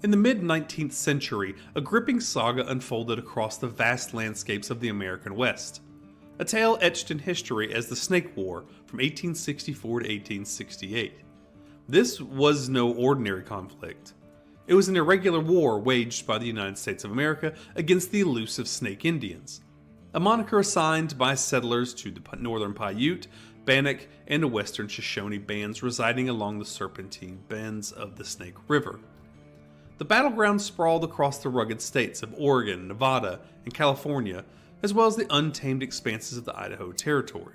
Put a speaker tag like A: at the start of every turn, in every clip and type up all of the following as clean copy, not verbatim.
A: In the mid-19th century, a gripping saga unfolded across the vast landscapes of the American West. A tale etched in history as the Snake War from 1864 to 1868. This was no ordinary conflict. It was an irregular war waged by the United States of America against the elusive Snake Indians, a moniker assigned by settlers to the northern Paiute, Bannock, and the western Shoshone bands residing along the serpentine bends of the Snake River. The battleground sprawled across the rugged states of Oregon, Nevada, and California, as well as the untamed expanses of the Idaho Territory.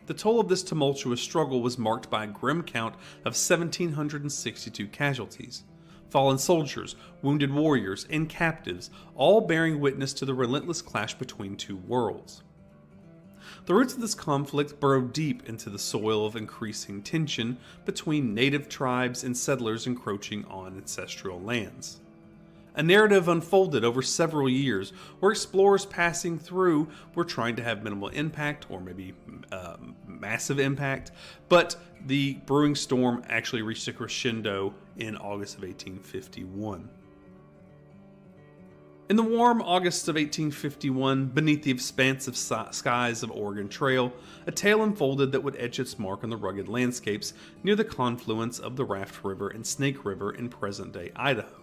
A: The toll of this tumultuous struggle was marked by a grim count of 1,762 casualties, fallen soldiers, wounded warriors, and captives, all bearing witness to the relentless clash between two worlds. The roots of this conflict burrowed deep into the soil of increasing tension between native tribes and settlers encroaching on ancestral lands. A narrative unfolded over several years where explorers passing through were trying to have minimal impact, or maybe massive impact, but the brewing storm actually reached a crescendo in August of 1851. In the warm August of 1851, beneath the expansive skies of Oregon Trail, a tale unfolded that would etch its mark on the rugged landscapes near the confluence of the Raft River and Snake River in present-day Idaho.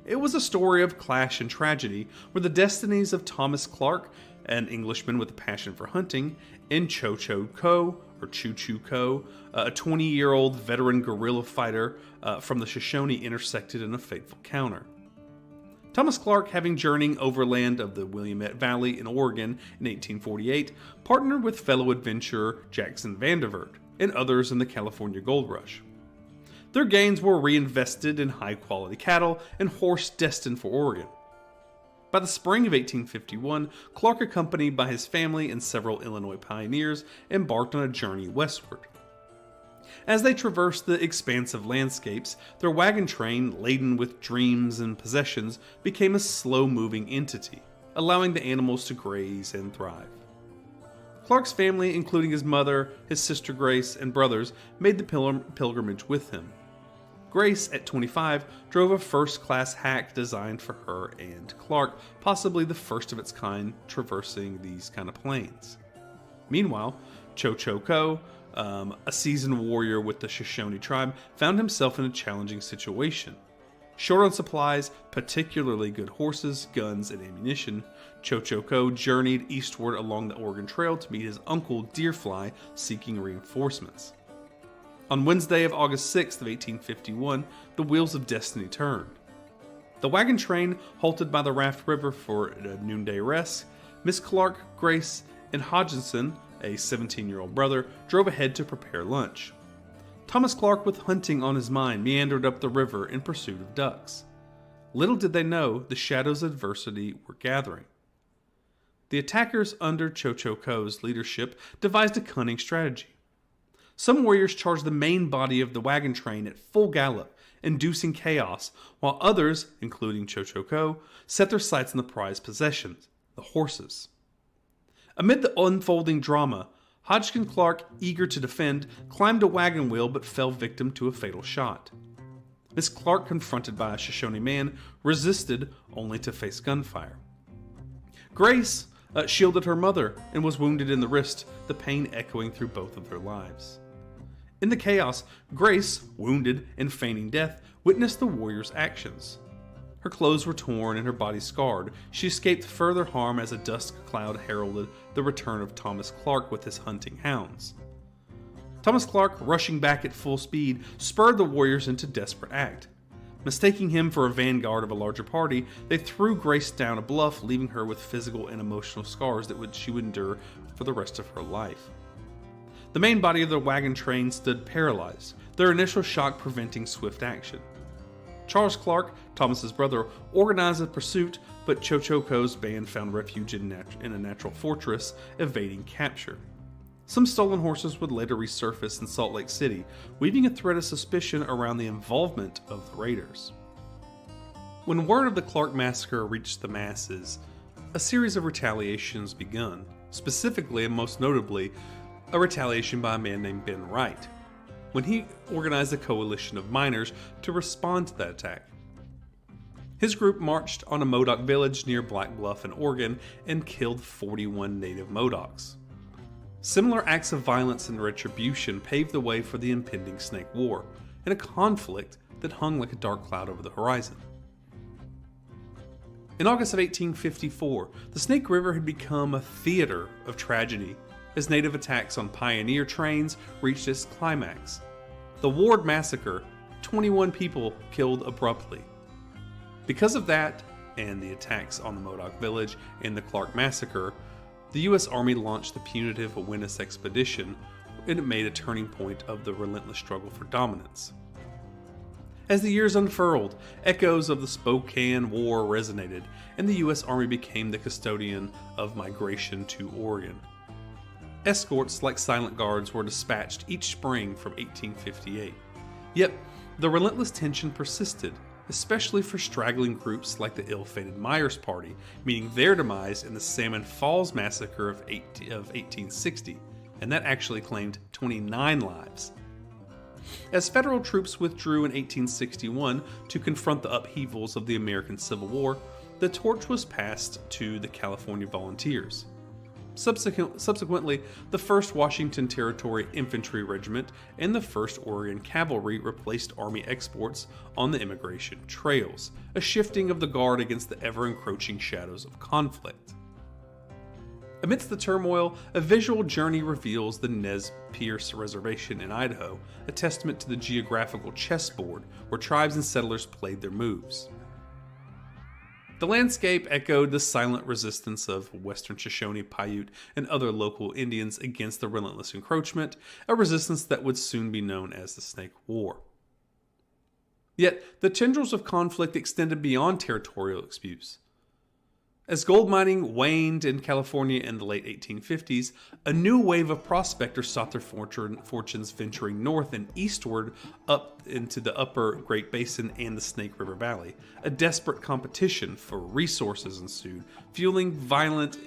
A: It was a story of clash and tragedy where the destinies of Thomas Clark, an Englishman with a passion for hunting, and Cho-Cho Ko, or Choo-Choo Ko, a 20-year-old veteran guerrilla fighter from the Shoshone, intersected in a fateful counter. Thomas Clark, having journeyed overland of the Willamette Valley in Oregon in 1848, partnered with fellow adventurer Jackson Vandervert and others in the California Gold Rush. Their gains were reinvested in high-quality cattle and horse destined for Oregon. By the spring of 1851, Clark, accompanied by his family and several Illinois pioneers, embarked on a journey westward. As they traversed the expansive landscapes, their wagon train, laden with dreams and possessions, became a slow-moving entity, allowing the animals to graze and thrive. Clark's family, including his mother, his sister Grace, and brothers, made the pilgrimage with him. Grace, at 25, drove a first-class hack designed for her and Clark, possibly the first of its kind traversing these kind of plains. Meanwhile, Cho-Cho Ko, a seasoned warrior with the Shoshone tribe, found himself in a challenging situation. Short on supplies, particularly good horses, guns, and ammunition, Cho-Cho Ko journeyed eastward along the Oregon Trail to meet his uncle Deerfly, seeking reinforcements. On Wednesday of August 6th of 1851, the wheels of destiny turned. The wagon train halted by the Raft River for a noonday rest. Miss Clark, Grace, and Hodgson, a 17-year-old brother, drove ahead to prepare lunch. Thomas Clark, with hunting on his mind, meandered up the river in pursuit of ducks. Little did they know the shadows of adversity were gathering. The attackers under Cho-Cho Ko's leadership devised a cunning strategy. Some warriors charged the main body of the wagon train at full gallop, inducing chaos, while others, including Cho-Cho Ko, set their sights on the prized possessions, the horses. Amid the unfolding drama, Hodgkin Clark, eager to defend, climbed a wagon wheel but fell victim to a fatal shot. Miss Clark, confronted by a Shoshone man, resisted only to face gunfire. Grace shielded her mother and was wounded in the wrist, the pain echoing through both of their lives. In the chaos, Grace, wounded and feigning death, witnessed the warrior's actions. Her clothes were torn and her body scarred. She escaped further harm as a dust cloud heralded the return of Thomas Clark with his hunting hounds. Thomas Clark, rushing back at full speed, spurred the warriors into desperate act. Mistaking him for a vanguard of a larger party, they threw Grace down a bluff, leaving her with physical and emotional scars that she would endure for the rest of her life. The main body of the wagon train stood paralyzed, their initial shock preventing swift action. Charles Clark, Thomas's brother, organized a pursuit, but Cho-Cho Ko's band found refuge in a natural fortress, evading capture. Some stolen horses would later resurface in Salt Lake City, weaving a thread of suspicion around the involvement of the raiders. When word of the Clark massacre reached the masses, a series of retaliations begun, specifically and most notably, a retaliation by a man named Ben Wright, when he organized a coalition of miners to respond to that attack. His group marched on a Modoc village near Black Bluff in Oregon and killed 41 native Modocs. Similar acts of violence and retribution paved the way for the impending Snake War, in a conflict that hung like a dark cloud over the horizon. In August of 1854, the Snake River had become a theater of tragedy as native attacks on pioneer trains reached its climax. The Ward Massacre, 21 people killed abruptly. Because of that, and the attacks on the Modoc Village and the Clark Massacre, the U.S. Army launched the punitive Winnis Expedition, and it made a turning point of the relentless struggle for dominance. As the years unfurled, echoes of the Spokane War resonated, and the U.S. Army became the custodian of migration to Oregon. Escorts like silent guards were dispatched each spring from 1858. Yet, the relentless tension persisted, especially for straggling groups like the ill-fated Myers Party, meeting their demise in the Salmon Falls Massacre of 1860, and that actually claimed 29 lives. As federal troops withdrew in 1861 to confront the upheavals of the American Civil War, the torch was passed to the California Volunteers. Subsequently, the 1st Washington Territory Infantry Regiment and the 1st Oregon Cavalry replaced Army exports on the immigration trails, a shifting of the guard against the ever-encroaching shadows of conflict. Amidst the turmoil, a visual journey reveals the Nez Perce Reservation in Idaho, a testament to the geographical chessboard where tribes and settlers played their moves. The landscape echoed the silent resistance of Western Shoshone, Paiute, and other local Indians against the relentless encroachment, a resistance that would soon be known as the Snake War. Yet, the tendrils of conflict extended beyond territorial disputes. As gold mining waned in California in the late 1850s, a new wave of prospectors sought their fortunes venturing north and eastward up into the upper Great Basin and the Snake River Valley. A desperate competition for resources ensued, fueling violent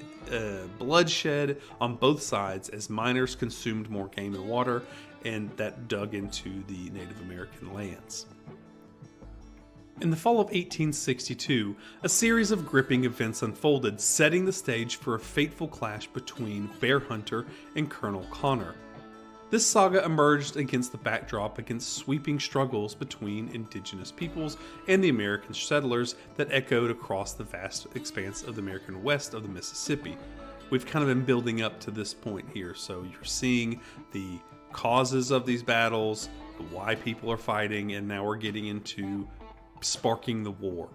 A: bloodshed on both sides as miners consumed more game and water, and that dug into the Native American lands. In the fall of 1862, a series of gripping events unfolded, setting the stage for a fateful clash between Bear Hunter and Colonel Connor. This saga emerged against the backdrop against sweeping struggles between indigenous peoples and the American settlers that echoed across the vast expanse of the American west of the Mississippi. We've kind of been building up to this point here, so you're seeing the causes of these battles, why people are fighting, and now we're getting into sparking the war.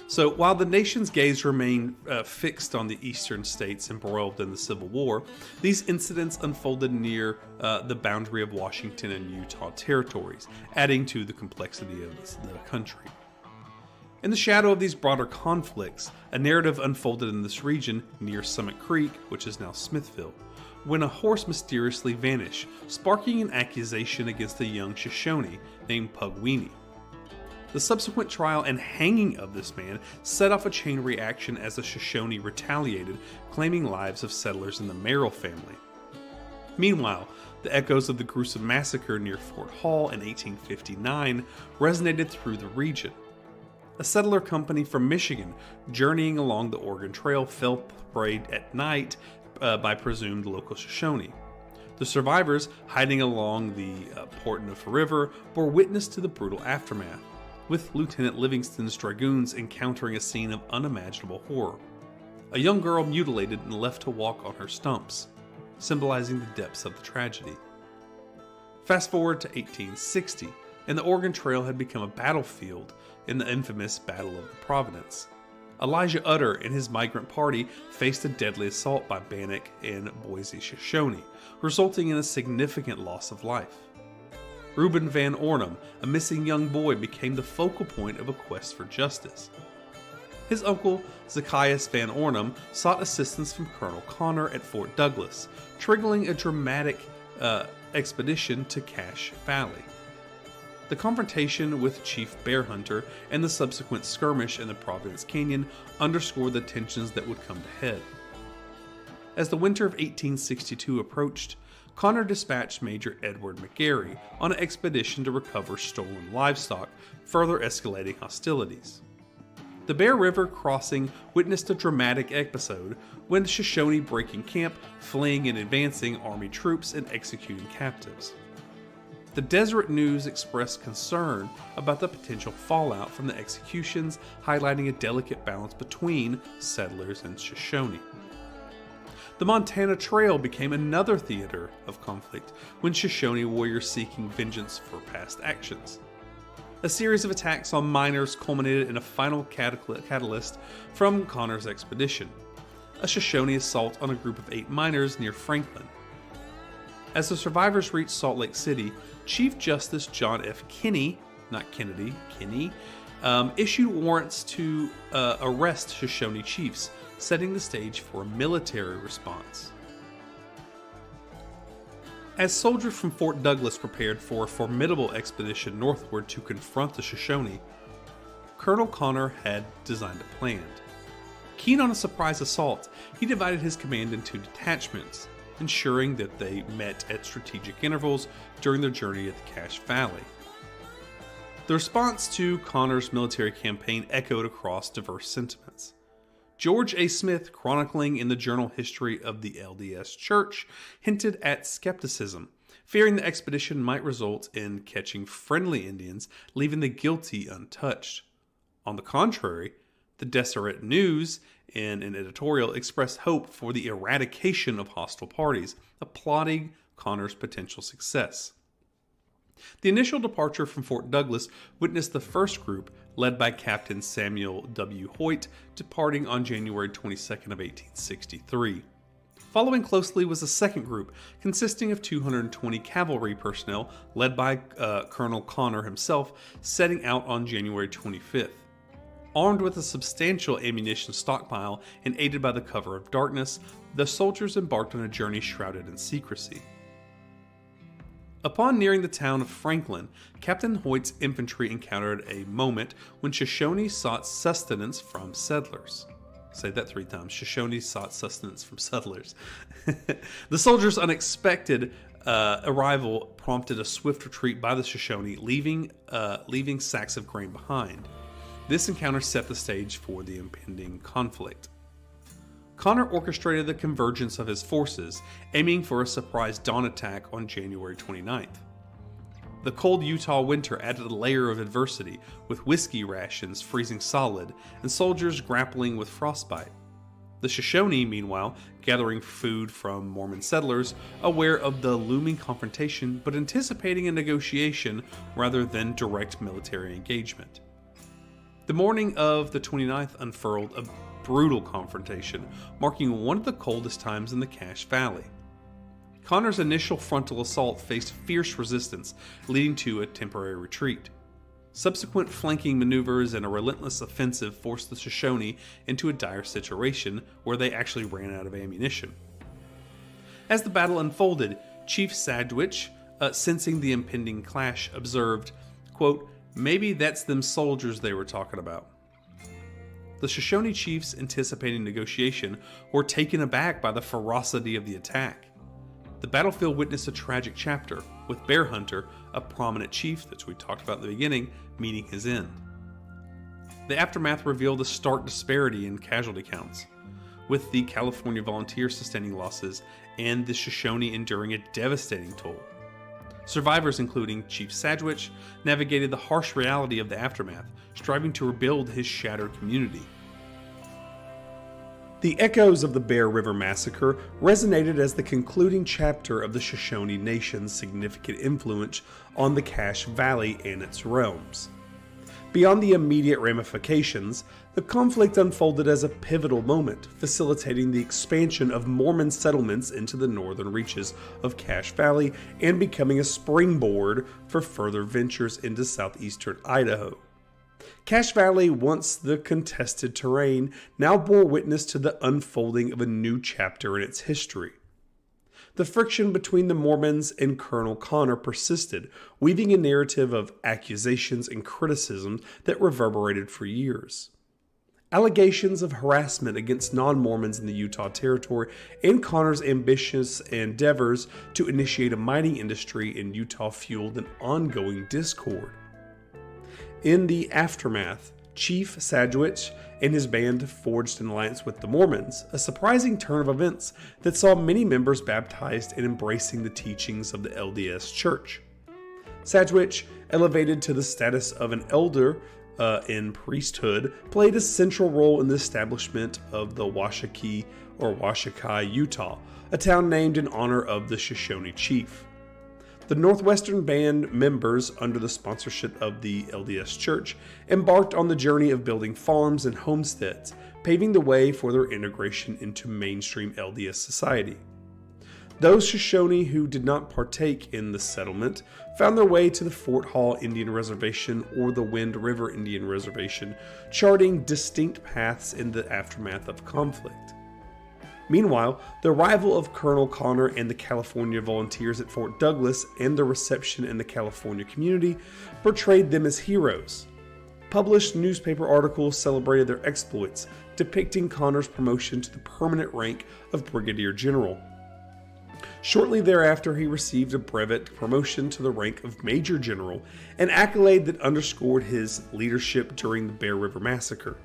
A: So while the nation's gaze remained fixed on the eastern states embroiled in the Civil War, these incidents unfolded near the boundary of Washington and Utah territories, adding to the complexity of the country. In the shadow of these broader conflicts, a narrative unfolded in this region near Summit Creek, which is now Smithville, when a horse mysteriously vanished, sparking an accusation against a young Shoshone named Pugweenie. The subsequent trial and hanging of this man set off a chain reaction as the Shoshone retaliated, claiming lives of settlers in the Merrill family. Meanwhile, the echoes of the gruesome massacre near Fort Hall in 1859 resonated through the region. A settler company from Michigan, journeying along the Oregon Trail, fell prey at night by presumed local Shoshone. The survivors, hiding along the Portneuf River, bore witness to the brutal aftermath, with Lieutenant Livingston's dragoons encountering a scene of unimaginable horror. A young girl mutilated and left to walk on her stumps, symbolizing the depths of the tragedy. Fast forward to 1860, and the Oregon Trail had become a battlefield in the infamous Battle of the Providence. Elijah Utter and his migrant party faced a deadly assault by Bannock and Boise Shoshone, resulting in a significant loss of life. Reuben Van Ornum, a missing young boy, became the focal point of a quest for justice. His uncle, Zacchaeus Van Ornum, sought assistance from Colonel Connor at Fort Douglas, triggering a dramatic expedition to Cache Valley. The confrontation with Chief Bear Hunter and the subsequent skirmish in the Providence Canyon underscored the tensions that would come to head. As the winter of 1862 approached, Connor dispatched Major Edward McGarry on an expedition to recover stolen livestock, further escalating hostilities. The Bear River crossing witnessed a dramatic episode when the Shoshone breaking camp, fleeing and advancing Army troops, and executing captives. The Deseret News expressed concern about the potential fallout from the executions, highlighting a delicate balance between settlers and Shoshone. The Montana Trail became another theater of conflict when Shoshone warriors seeking vengeance for past actions. A series of attacks on miners culminated in a final catalyst from Connor's expedition, a Shoshone assault on a group of 8 miners near Franklin. As the survivors reached Salt Lake City, Chief Justice John F. Kinney, not Kennedy, Kinney, issued warrants to arrest Shoshone chiefs, setting the stage for a military response. As soldiers from Fort Douglas prepared for a formidable expedition northward to confront the Shoshone, Colonel Connor had designed a plan. Keen on a surprise assault, he divided his command into detachments, ensuring that they met at strategic intervals during their journey at the Cache Valley. The response to Connor's military campaign echoed across diverse sentiments. George A. Smith, chronicling in the journal History of the LDS Church, hinted at skepticism, fearing the expedition might result in catching friendly Indians, leaving the guilty untouched. On the contrary, the Deseret News, in an editorial, expressed hope for the eradication of hostile parties, applauding Connor's potential success. The initial departure from Fort Douglas witnessed the first group, led by Captain Samuel W. Hoyt, departing on January 22nd of 1863. Following closely was a second group, consisting of 220 cavalry personnel, led by Colonel Connor himself, setting out on January 25th. Armed with a substantial ammunition stockpile and aided by the cover of darkness, the soldiers embarked on a journey shrouded in secrecy. Upon nearing the town of Franklin, Captain Hoyt's infantry encountered a moment when Shoshone sought sustenance from settlers. Say that 3 times. Shoshone sought sustenance from settlers. The soldiers' unexpected arrival prompted a swift retreat by the Shoshone, leaving sacks of grain behind. This encounter set the stage for the impending conflict. Connor orchestrated the convergence of his forces, aiming for a surprise dawn attack on January 29th. The cold Utah winter added a layer of adversity, with whiskey rations freezing solid and soldiers grappling with frostbite. The Shoshone, meanwhile, gathering food from Mormon settlers, aware of the looming confrontation but anticipating a negotiation rather than direct military engagement. The morning of the 29th unfurled a brutal confrontation, marking one of the coldest times in the Cache Valley. Connor's initial frontal assault faced fierce resistance, leading to a temporary retreat. Subsequent flanking maneuvers and a relentless offensive forced the Shoshone into a dire situation where they actually ran out of ammunition. As the battle unfolded, Chief Sadwich, sensing the impending clash, observed, quote, "Maybe that's them soldiers they were talking about." The Shoshone chiefs, anticipating negotiation, were taken aback by the ferocity of the attack. The battlefield witnessed a tragic chapter, with Bear Hunter, a prominent chief that we talked about at the beginning, meeting his end. The aftermath revealed a stark disparity in casualty counts, with the California Volunteers sustaining losses and the Shoshone enduring a devastating toll. Survivors, including Chief Sadwich, navigated the harsh reality of the aftermath, striving to rebuild his shattered community. The echoes of the Bear River Massacre resonated as the concluding chapter of the Shoshone Nation's significant influence on the Cache Valley and its realms. Beyond the immediate ramifications, the conflict unfolded as a pivotal moment, facilitating the expansion of Mormon settlements into the northern reaches of Cache Valley and becoming a springboard for further ventures into southeastern Idaho. Cache Valley, once the contested terrain, now bore witness to the unfolding of a new chapter in its history. The friction between the Mormons and Colonel Connor persisted, weaving a narrative of accusations and criticisms that reverberated for years. Allegations of harassment against non-Mormons in the Utah Territory and Connor's ambitious endeavors to initiate a mining industry in Utah fueled an ongoing discord. In the aftermath, Chief Sedgwick and his band forged an alliance with the Mormons, a surprising turn of events that saw many members baptized and embracing the teachings of the LDS Church. Sedgwick, elevated to the status of an elder in priesthood, played a central role in the establishment of the Washakie or Washakie, Utah, a town named in honor of the Shoshone chief. The Northwestern Band members, under the sponsorship of the LDS Church, embarked on the journey of building farms and homesteads, paving the way for their integration into mainstream LDS society. Those Shoshone who did not partake in the settlement found their way to the Fort Hall Indian Reservation or the Wind River Indian Reservation, charting distinct paths in the aftermath of conflict. Meanwhile, the arrival of Colonel Connor and the California volunteers at Fort Douglas and their reception in the California community portrayed them as heroes. Published newspaper articles celebrated their exploits, depicting Connor's promotion to the permanent rank of Brigadier General. Shortly thereafter, he received a brevet promotion to the rank of Major General, an accolade that underscored his leadership during the Bear River Massacre.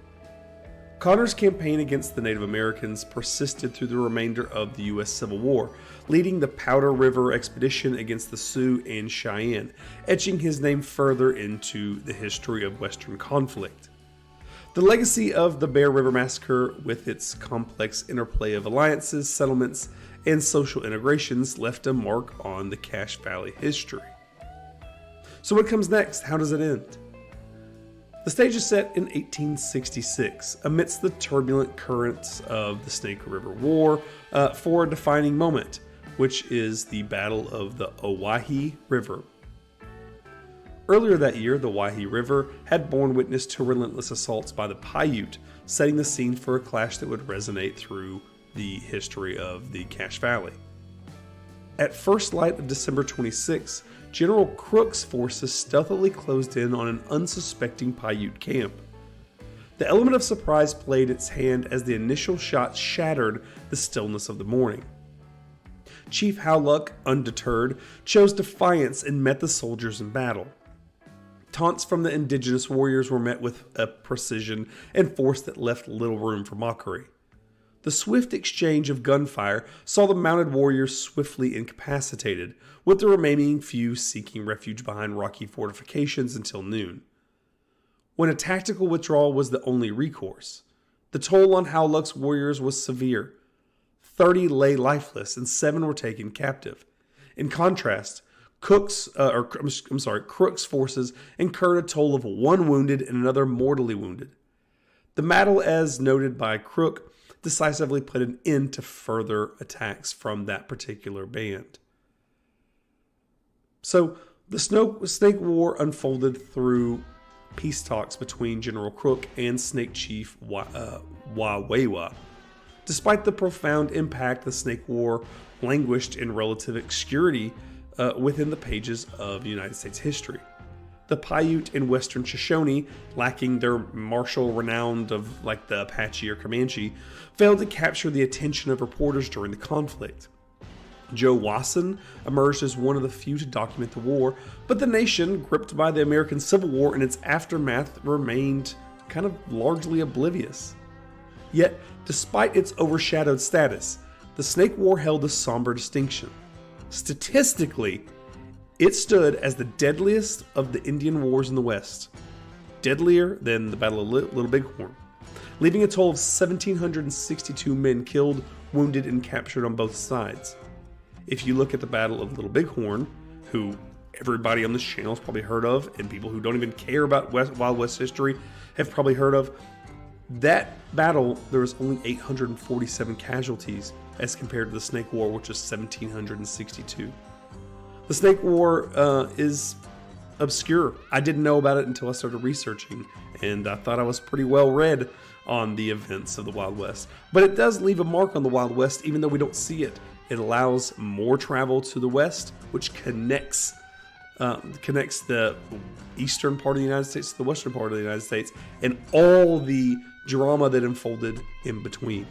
A: Connor's campaign against the Native Americans persisted through the remainder of the U.S. Civil War, leading the Powder River expedition against the Sioux and Cheyenne, etching his name further into the history of Western conflict. The legacy of the Bear River Massacre, with its complex interplay of alliances, settlements, and social integrations, left a mark on the Cache Valley history. So what comes next? How does it end? The stage is set in 1866, amidst the turbulent currents of the Snake River War, for a defining moment, which is the Battle of the Owyhee River. Earlier that year, the Owyhee River had borne witness to relentless assaults by the Paiute, setting the scene for a clash that would resonate through the history of the Cache Valley. At first light of December 26, General Crook's forces stealthily closed in on an unsuspecting Paiute camp. The element of surprise played its hand as the initial shot shattered the stillness of the morning. Chief Howluck, undeterred, chose defiance and met the soldiers in battle. Taunts from the indigenous warriors were met with a precision and force that left little room for mockery. The swift exchange of gunfire saw the mounted warriors swiftly incapacitated, with the remaining few seeking refuge behind rocky fortifications until noon. When a tactical withdrawal was the only recourse, the toll on Howluck's warriors was severe. 30 lay lifeless and 7 were taken captive. In contrast, Crook's forces incurred a toll of 1 wounded and another mortally wounded. The battle, as noted by Crook, decisively put an end to further attacks from that particular band. So the Snake War unfolded through peace talks between General Crook and Snake Chief Wawewa. Despite the profound impact, the Snake War languished in relative obscurity within the pages of United States history. The Paiute and Western Shoshone, lacking their martial renown of like the Apache or Comanche, failed to capture the attention of reporters during the conflict. Joe Wasson emerged as one of the few to document the war, but the nation, gripped by the American Civil War and its aftermath, remained kind of largely oblivious. Yet, despite its overshadowed status, the Snake War held a somber distinction. Statistically, it stood as the deadliest of the Indian wars in the West, deadlier than the Battle of Little Bighorn, leaving a toll of 1,762 men killed, wounded, and captured on both sides. If you look at the Battle of Little Bighorn, who everybody on this channel has probably heard of, and people who don't even care about Wild West history have probably heard of, that battle, there was only 847 casualties as compared to the Snake War, which was 1,762. The Snake War is obscure. I didn't know about it until I started researching, and I thought I was pretty well read on the events of the Wild West. But it does leave a mark on the Wild West, even though we don't see it. It allows more travel to the west, which connects the eastern part of the United States to the western part of the United States, and all the drama that unfolded in between.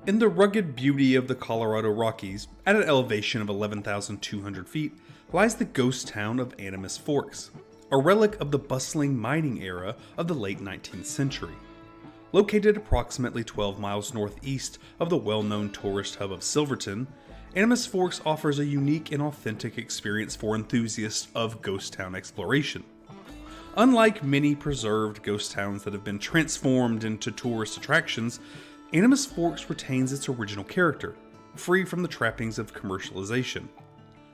A: In the rugged beauty of the Colorado Rockies, at an elevation of 11,200 feet, lies the ghost town of Animas Forks. a relic of the bustling mining era of the late 19th century. Located approximately 12 miles northeast of the well-known tourist hub of Silverton, Animas Forks offers a unique and authentic experience for enthusiasts of ghost town exploration. Unlike many preserved ghost towns that have been transformed into tourist attractions, Animas Forks retains its original character, free from the trappings of commercialization.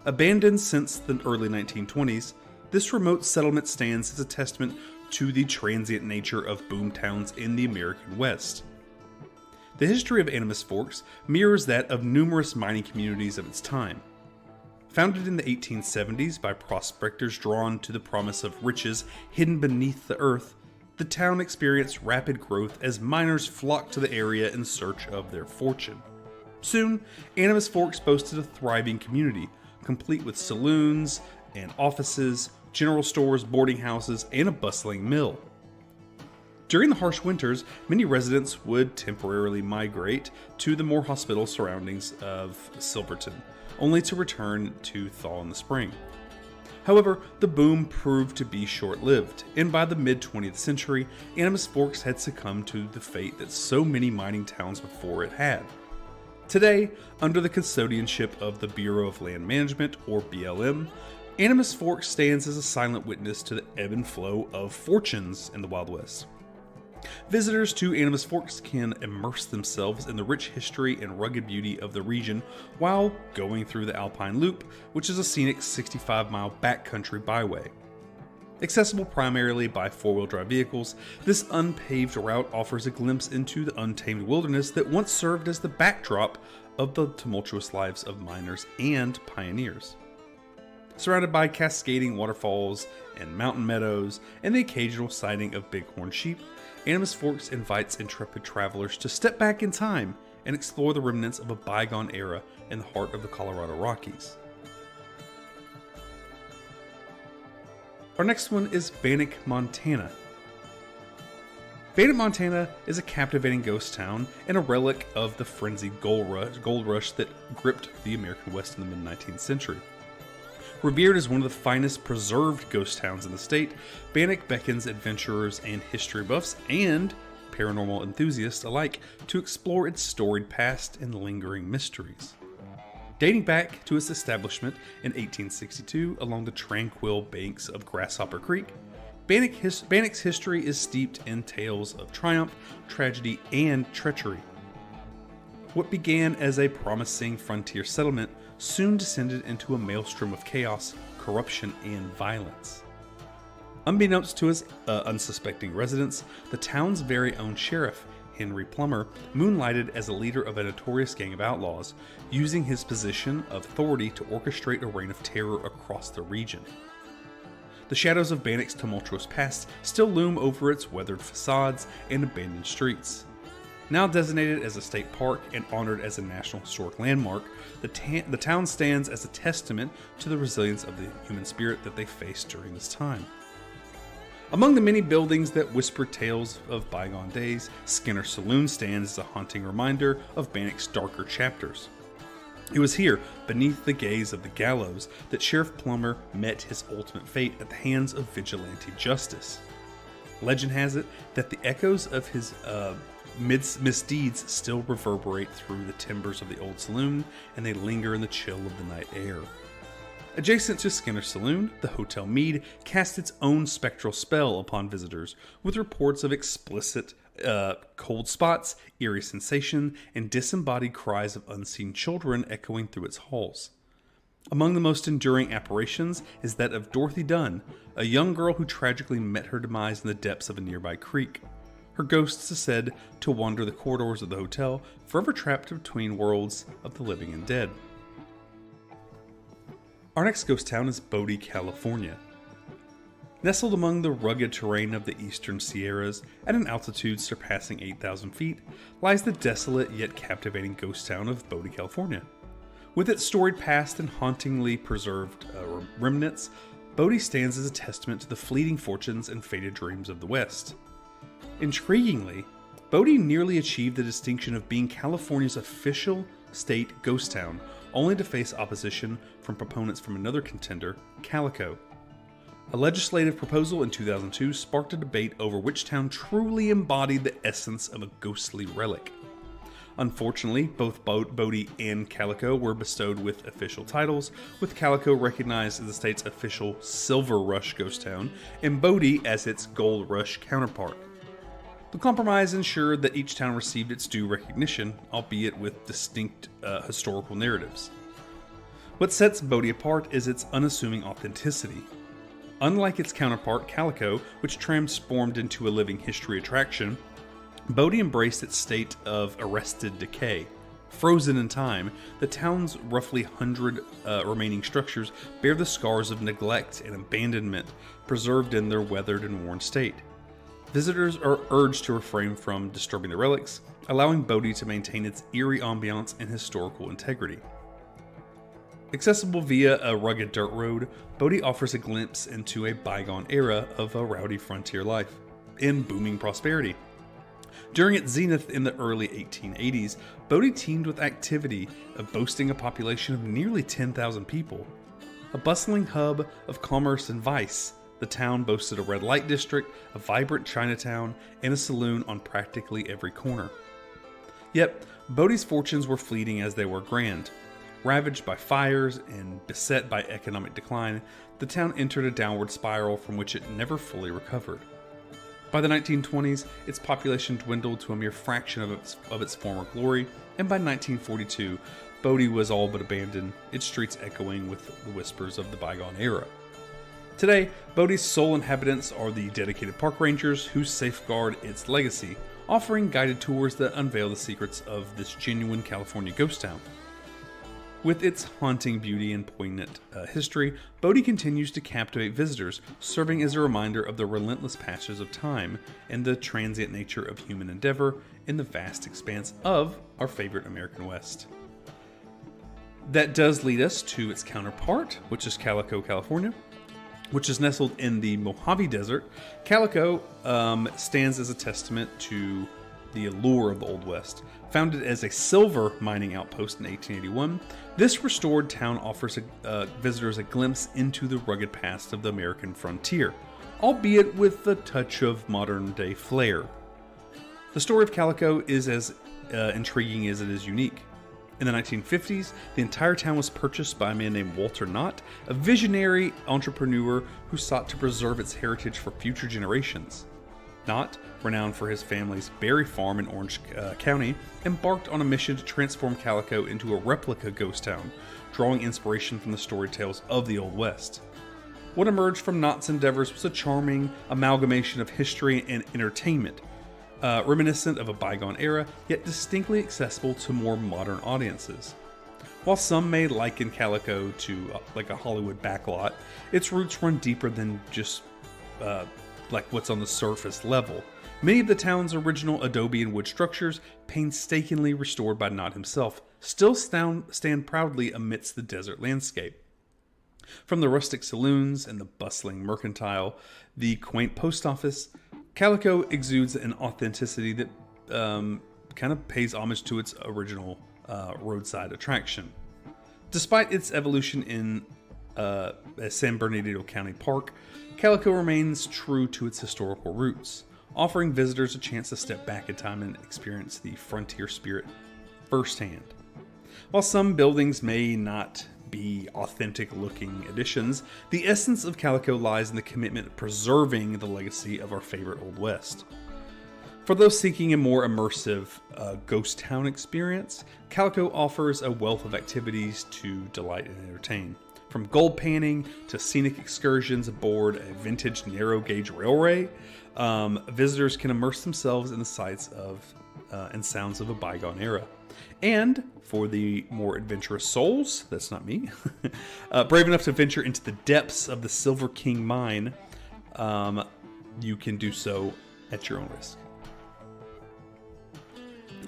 A: Abandoned since the early 1920s, this remote settlement stands as a testament to the transient nature of boom towns in the American West. The history of Animas Forks mirrors that of numerous mining communities of its time. Founded in the 1870s by prospectors drawn to the promise of riches hidden beneath the earth, the town experienced rapid growth as miners flocked to the area in search of their fortune. Soon, Animas Forks boasted a thriving community, complete with saloons and offices, general stores, boarding houses, and a bustling mill. During the harsh winters, many residents would temporarily migrate to the more hospitable surroundings of Silverton, only to return to thaw in the spring. However, the boom proved to be short-lived, and by the mid-20th century, Animas Forks had succumbed to the fate that so many mining towns before it had. Today, under the custodianship of the Bureau of Land Management, or BLM, Animas Forks stands as a silent witness to the ebb and flow of fortunes in the Wild West. Visitors to Animas Forks can immerse themselves in the rich history and rugged beauty of the region while going through the Alpine Loop, which is a scenic 65-mile backcountry byway. Accessible primarily by four-wheel drive vehicles, this unpaved route offers a glimpse into the untamed wilderness that once served as the backdrop of the tumultuous lives of miners and pioneers. Surrounded by cascading waterfalls and mountain meadows and the occasional sighting of bighorn sheep, Animas Forks invites intrepid travelers to step back in time and explore the remnants of a bygone era in the heart of the Colorado Rockies. Our next one is Bannack, Montana. Bannack, Montana is a captivating ghost town and a relic of the frenzied gold rush that gripped the American West in the mid-19th century. Revered as one of the finest preserved ghost towns in the state, Bannack beckons adventurers and history buffs and paranormal enthusiasts alike to explore its storied past and lingering mysteries. Dating back to its establishment in 1862 along the tranquil banks of Grasshopper Creek, Bannack's history is steeped in tales of triumph, tragedy, and treachery. What began as a promising frontier settlement soon descended into a maelstrom of chaos, corruption, and violence. Unbeknownst to his unsuspecting residents, the town's very own sheriff, Henry Plummer, moonlighted as a leader of a notorious gang of outlaws, using his position of authority to orchestrate a reign of terror across the region. The shadows of Bannack's tumultuous past still loom over its weathered facades and abandoned streets. Now designated as a state park and honored as a National Historic Landmark, the town stands as a testament to the resilience of the human spirit that they faced during this time. Among the many buildings that whisper tales of bygone days, Skinner Saloon stands as a haunting reminder of Bannack's darker chapters. It was here, beneath the gaze of the gallows, that Sheriff Plummer met his ultimate fate at the hands of vigilante justice. Legend has it that the echoes of his misdeeds still reverberate through the timbers of the old saloon, and they linger in the chill of the night air. Adjacent to Skinner Saloon, the Hotel Mead casts its own spectral spell upon visitors, with reports of explicit cold spots, eerie sensation, and disembodied cries of unseen children echoing through its halls. Among the most enduring apparitions is that of Dorothy Dunn, a young girl who tragically met her demise in the depths of a nearby creek. Her ghost is said to wander the corridors of the hotel, forever trapped between worlds of the living and dead. Our next ghost town is Bodie, California. Nestled among the rugged terrain of the eastern Sierras, at an altitude surpassing 8,000 feet, lies the desolate yet captivating ghost town of Bodie, California. With its storied past and hauntingly preserved remnants, Bodie stands as a testament to the fleeting fortunes and faded dreams of the West. Intriguingly, Bodie nearly achieved the distinction of being California's official state ghost town, only to face opposition from proponents from another contender, Calico. A legislative proposal in 2002 sparked a debate over which town truly embodied the essence of a ghostly relic. Unfortunately, both Bodie and Calico were bestowed with official titles, with Calico recognized as the state's official Silver Rush ghost town, and Bodie as its Gold Rush counterpart. The compromise ensured that each town received its due recognition, albeit with distinct historical narratives. What sets Bodie apart is its unassuming authenticity. Unlike its counterpart, Calico, which transformed into a living history attraction, Bodie embraced its state of arrested decay. Frozen in time, the town's roughly 100 remaining structures bear the scars of neglect and abandonment preserved in their weathered and worn state. Visitors are urged to refrain from disturbing the relics, allowing Bodie to maintain its eerie ambiance and historical integrity. Accessible via a rugged dirt road, Bodie offers a glimpse into a bygone era of a rowdy frontier life and booming prosperity. During its zenith in the early 1880s, Bodie teemed with activity, boasting a population of nearly 10,000 people. A bustling hub of commerce and vice, the town boasted a red light district, a vibrant Chinatown, and a saloon on practically every corner. Yet, Bodie's fortunes were fleeting as they were grand. Ravaged by fires and beset by economic decline, the town entered a downward spiral from which it never fully recovered. By the 1920s, its population dwindled to a mere fraction of its former glory, and by 1942, Bodie was all but abandoned, its streets echoing with the whispers of the bygone era. Today, Bodie's sole inhabitants are the dedicated park rangers who safeguard its legacy, offering guided tours that unveil the secrets of this genuine California ghost town. With its haunting beauty and poignant history, Bodie continues to captivate visitors, serving as a reminder of the relentless passes of time and the transient nature of human endeavor in the vast expanse of our favorite American West. That does lead us to its counterpart, which is Calico, California, which is nestled in the Mojave Desert. Calico stands as a testament to the allure of the Old West. Founded as a silver mining outpost in 1881, this restored town offers visitors a glimpse into the rugged past of the American frontier, albeit with a touch of modern-day flair. The story of Calico is as intriguing as it is unique. In the 1950s, the entire town was purchased by a man named Walter Knott, a visionary entrepreneur who sought to preserve its heritage for future generations. Knott, renowned for his family's berry farm in Orange County, embarked on a mission to transform Calico into a replica ghost town, drawing inspiration from the story tales of the Old West. What emerged from Knott's endeavors was a charming amalgamation of history and entertainment, reminiscent of a bygone era, yet distinctly accessible to more modern audiences. While some may liken Calico to like a Hollywood backlot, its roots run deeper than just like what's on the surface level. Many of the town's original adobe and wood structures, painstakingly restored by Knott himself, still stand proudly amidst the desert landscape. From the rustic saloons and the bustling mercantile, the quaint post office, Calico exudes an authenticity that kind of pays homage to its original roadside attraction. Despite its evolution in San Bernardino County Park, Calico remains true to its historical roots, offering visitors a chance to step back in time and experience the frontier spirit firsthand. While some buildings may not be authentic-looking additions, the essence of Calico lies in the commitment of preserving the legacy of our favorite Old West. For those seeking a more immersive ghost town experience, Calico offers a wealth of activities to delight and entertain. From gold panning to scenic excursions aboard a vintage narrow-gauge railway, visitors can immerse themselves in the sights of and sounds of a bygone era. And for the more adventurous souls, that's not me, brave enough to venture into the depths of the Silver King mine, you can do so at your own risk.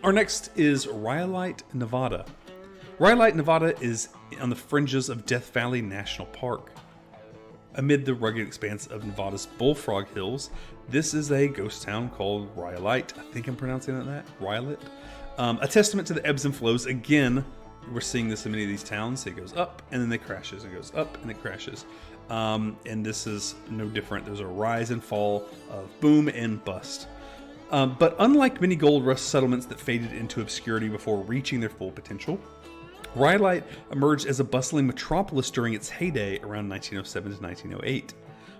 A: Our next is Rhyolite, Nevada. Rhyolite, Nevada is on the fringes of Death Valley National Park. Amid the rugged expanse of Nevada's Bullfrog Hills, this is a ghost town called Rhyolite. I think I'm pronouncing it that, Rhyolite. A testament to the ebbs and flows. Again, we're seeing this in many of these towns. It goes up and then it crashes. It goes up and it crashes. And this is no different. There's a rise and fall of boom and bust. But unlike many gold rush settlements that faded into obscurity before reaching their full potential, Rhyolite emerged as a bustling metropolis during its heyday around 1907 to 1908.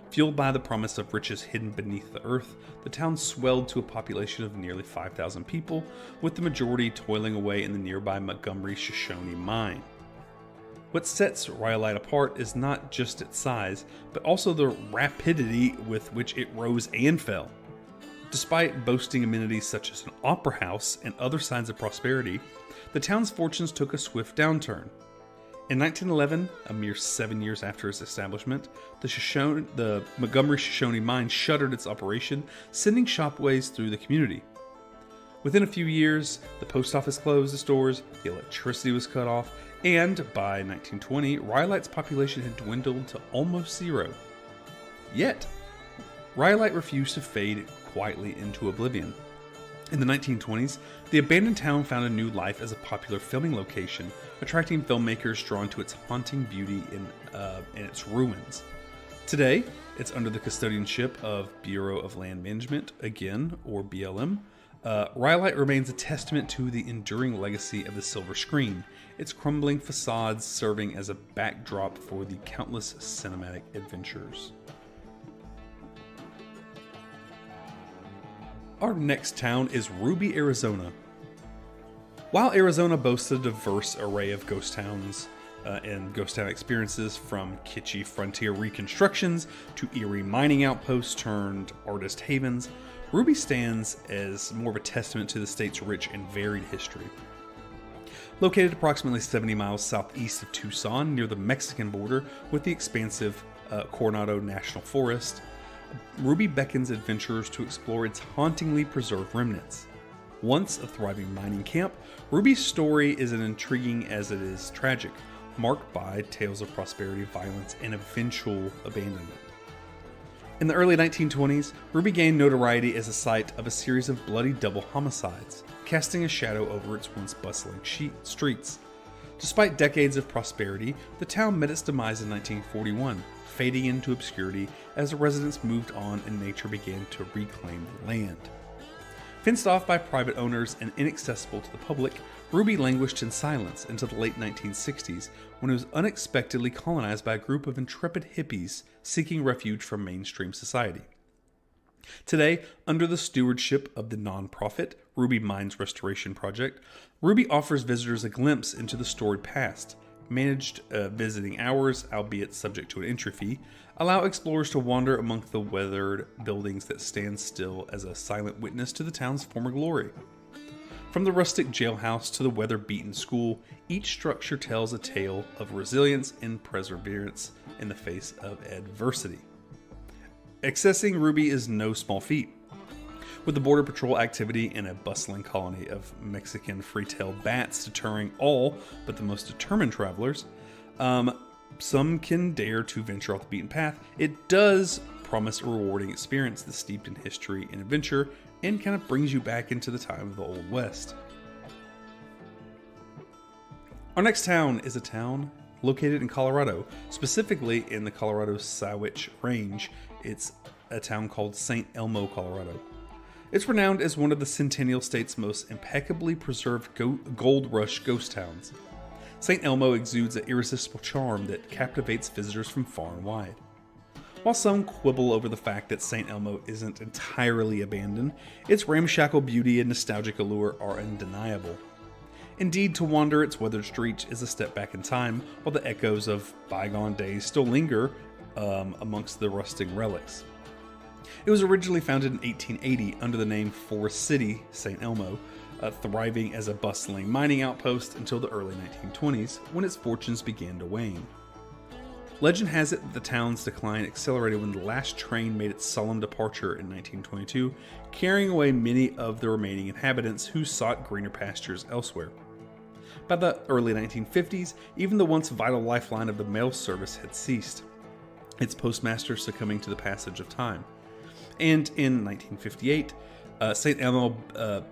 A: Fueled by the promise of riches hidden beneath the earth, the town swelled to a population of nearly 5,000 people, with the majority toiling away in the nearby Montgomery-Shoshone mine. What sets Rhyolite apart is not just its size, but also the rapidity with which it rose and fell. Despite boasting amenities such as an opera house and other signs of prosperity, the town's fortunes took a swift downturn. In 1911, a mere 7 years after its establishment, the Montgomery-Shoshone mine shuttered its operation, sending shockwaves through the community. Within a few years, the post office closed its doors, the electricity was cut off, and by 1920, Rhyolite's population had dwindled to almost zero. Yet, Rhyolite refused to fade quietly into oblivion. In the 1920s, the abandoned town found a new life as a popular filming location, attracting filmmakers drawn to its haunting beauty in its ruins. Today, it's under the custodianship of Bureau of Land Management, again, or BLM. Rhyolite remains a testament to the enduring legacy of the silver screen, its crumbling facades serving as a backdrop for the countless cinematic adventures. Our next town is Ruby, Arizona. While Arizona boasts a diverse array of ghost towns and ghost town experiences, from kitschy frontier reconstructions to eerie mining outposts turned artist havens, Ruby stands as more of a testament to the state's rich and varied history. Located approximately 70 miles southeast of Tucson, near the Mexican border with the expansive Coronado National Forest, Ruby beckons adventurers to explore its hauntingly preserved remnants. Once a thriving mining camp, Ruby's story is as intriguing as it is tragic, marked by tales of prosperity, violence, and eventual abandonment. In the early 1920s, Ruby gained notoriety as the site of a series of bloody double homicides, casting a shadow over its once bustling streets. Despite decades of prosperity, the town met its demise in 1941, fading into obscurity as the residents moved on and nature began to reclaim the land. Fenced off by private owners and inaccessible to the public, Ruby languished in silence until the late 1960s, when it was unexpectedly colonized by a group of intrepid hippies seeking refuge from mainstream society. Today, under the stewardship of the nonprofit Ruby Mines Restoration Project, Ruby offers visitors a glimpse into the storied past. Managed visiting hours, albeit subject to an entry fee, allow explorers to wander among the weathered buildings that stand still as a silent witness to the town's former glory. From the rustic jailhouse to the weather-beaten school, each structure tells a tale of resilience and perseverance in the face of adversity. Accessing Ruby is no small feat. With the Border Patrol activity and a bustling colony of Mexican free-tailed bats deterring all but the most determined travelers, some can dare to venture off the beaten path. It does promise a rewarding experience that's steeped in history and adventure, and kind of brings you back into the time of the Old West. Our next town is a town located in Colorado, specifically in the Colorado Sawatch Range. It's a town called St. Elmo, Colorado. It's renowned as one of the Centennial State's most impeccably preserved gold rush ghost towns. St. Elmo exudes an irresistible charm that captivates visitors from far and wide. While some quibble over the fact that St. Elmo isn't entirely abandoned, its ramshackle beauty and nostalgic allure are undeniable. Indeed, to wander its weathered streets is a step back in time, while the echoes of bygone days still linger amongst the rusting relics. It was originally founded in 1880 under the name Forest City, St. Elmo, thriving as a bustling mining outpost until the early 1920s, when its fortunes began to wane. Legend has it that the town's decline accelerated when the last train made its solemn departure in 1922, carrying away many of the remaining inhabitants who sought greener pastures elsewhere. By the early 1950s, even the once vital lifeline of the mail service had ceased, its postmaster succumbing to the passage of time. And in 1958, St. Elmo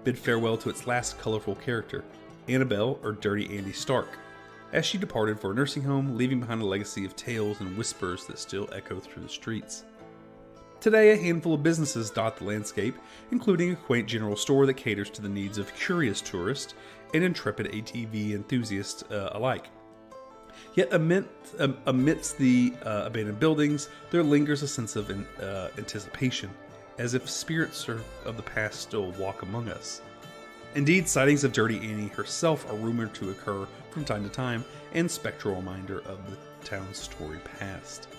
A: bid farewell to its last colorful character, Annabelle, or Dirty Andy Stark. as she departed for a nursing home, leaving behind a legacy of tales and whispers that still echo through the streets. Today, a handful of businesses dot the landscape, including a quaint general store that caters to the needs of curious tourists and intrepid ATV enthusiasts alike. Yet amidst the abandoned buildings, there lingers a sense of anticipation, as if spirits of the past still walk among us. Indeed, sightings of Dirty Annie herself are rumored to occur from time to time, and spectral reminder of the town's storied past.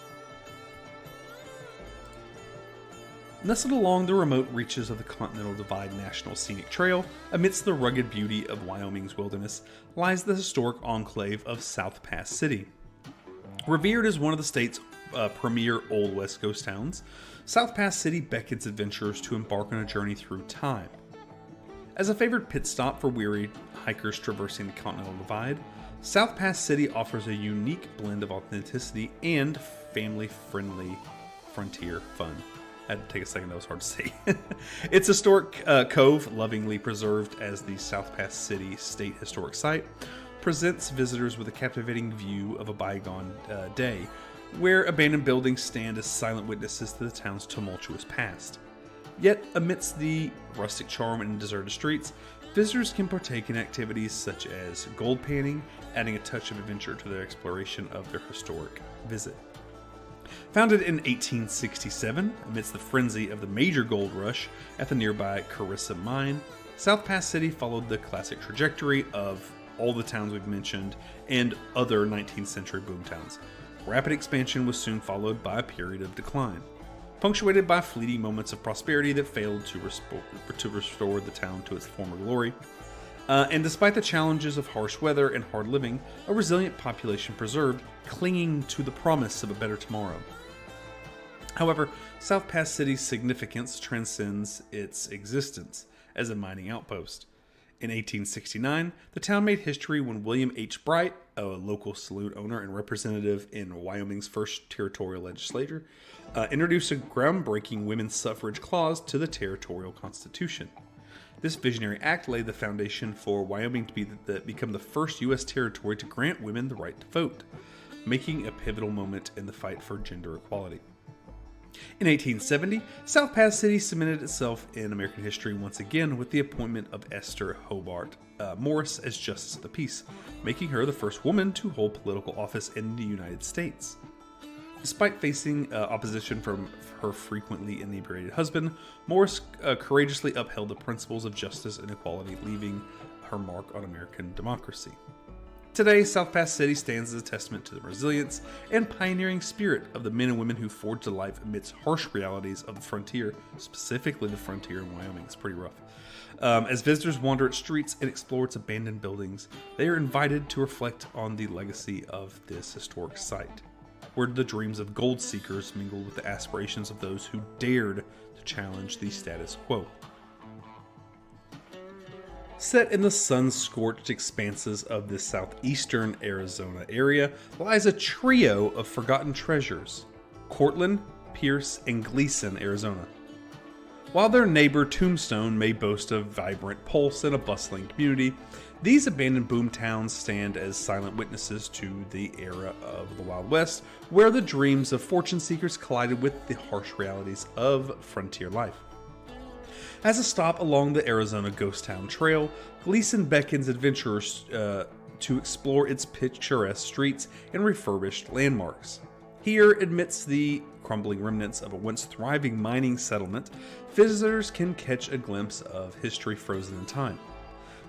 A: Nestled along the remote reaches of the Continental Divide National Scenic Trail, amidst the rugged beauty of Wyoming's wilderness, lies the historic enclave of South Pass City. Revered as one of the state's premier Old West ghost towns, South Pass City beckons adventurers to embark on a journey through time. As a favored pit stop for weary hikers traversing the Continental Divide, South Pass City offers a unique blend of authenticity and family-friendly frontier fun. I had to take a second, that was hard to say. Its historic cove, lovingly preserved as the South Pass City State Historic Site, presents visitors with a captivating view of a bygone day, where abandoned buildings stand as silent witnesses to the town's tumultuous past. Yet, amidst the rustic charm and deserted streets, visitors can partake in activities such as gold panning, adding a touch of adventure to their exploration of their historic visit. Founded in 1867, amidst the frenzy of the major gold rush at the nearby Carissa mine, South Pass City followed the classic trajectory of all the towns we've mentioned and other 19th century boomtowns. Rapid expansion was soon followed by a period of decline, punctuated by fleeting moments of prosperity that failed to restore the town to its former glory. And despite the challenges of harsh weather and hard living, a resilient population preserved, clinging to the promise of a better tomorrow. However, South Pass City's significance transcends its existence as a mining outpost. In 1869, the town made history when William H. Bright, a local saloon owner and representative in Wyoming's first territorial legislature, introduced a groundbreaking women's suffrage clause to the territorial constitution. This visionary act laid the foundation for Wyoming to become the first U.S. territory to grant women the right to vote, making a pivotal moment in the fight for gender equality. In 1870, South Pass City cemented itself in American history once again with the appointment of Esther Hobart Morris as Justice of the Peace, making her the first woman to hold political office in the United States. Despite facing opposition from her frequently inebriated husband, Morris courageously upheld the principles of justice and equality, leaving her mark on American democracy. Today, South Pass City stands as a testament to the resilience and pioneering spirit of the men and women who forged a life amidst harsh realities of the frontier, specifically the frontier in Wyoming. It's pretty rough. As visitors wander its streets and explore its abandoned buildings, they are invited to reflect on the legacy of this historic site, where the dreams of gold seekers mingled with the aspirations of those who dared to challenge the status quo. Set in the sun-scorched expanses of the southeastern Arizona area lies a trio of forgotten treasures: Cortland, Pierce, and Gleason, Arizona. While their neighbor Tombstone may boast a vibrant pulse and a bustling community, these abandoned boomtowns stand as silent witnesses to the era of the Wild West, where the dreams of fortune seekers collided with the harsh realities of frontier life. As a stop along the Arizona Ghost Town Trail, Gleason beckons adventurers to explore its picturesque streets and refurbished landmarks. Here, amidst the crumbling remnants of a once thriving mining settlement, visitors can catch a glimpse of history frozen in time.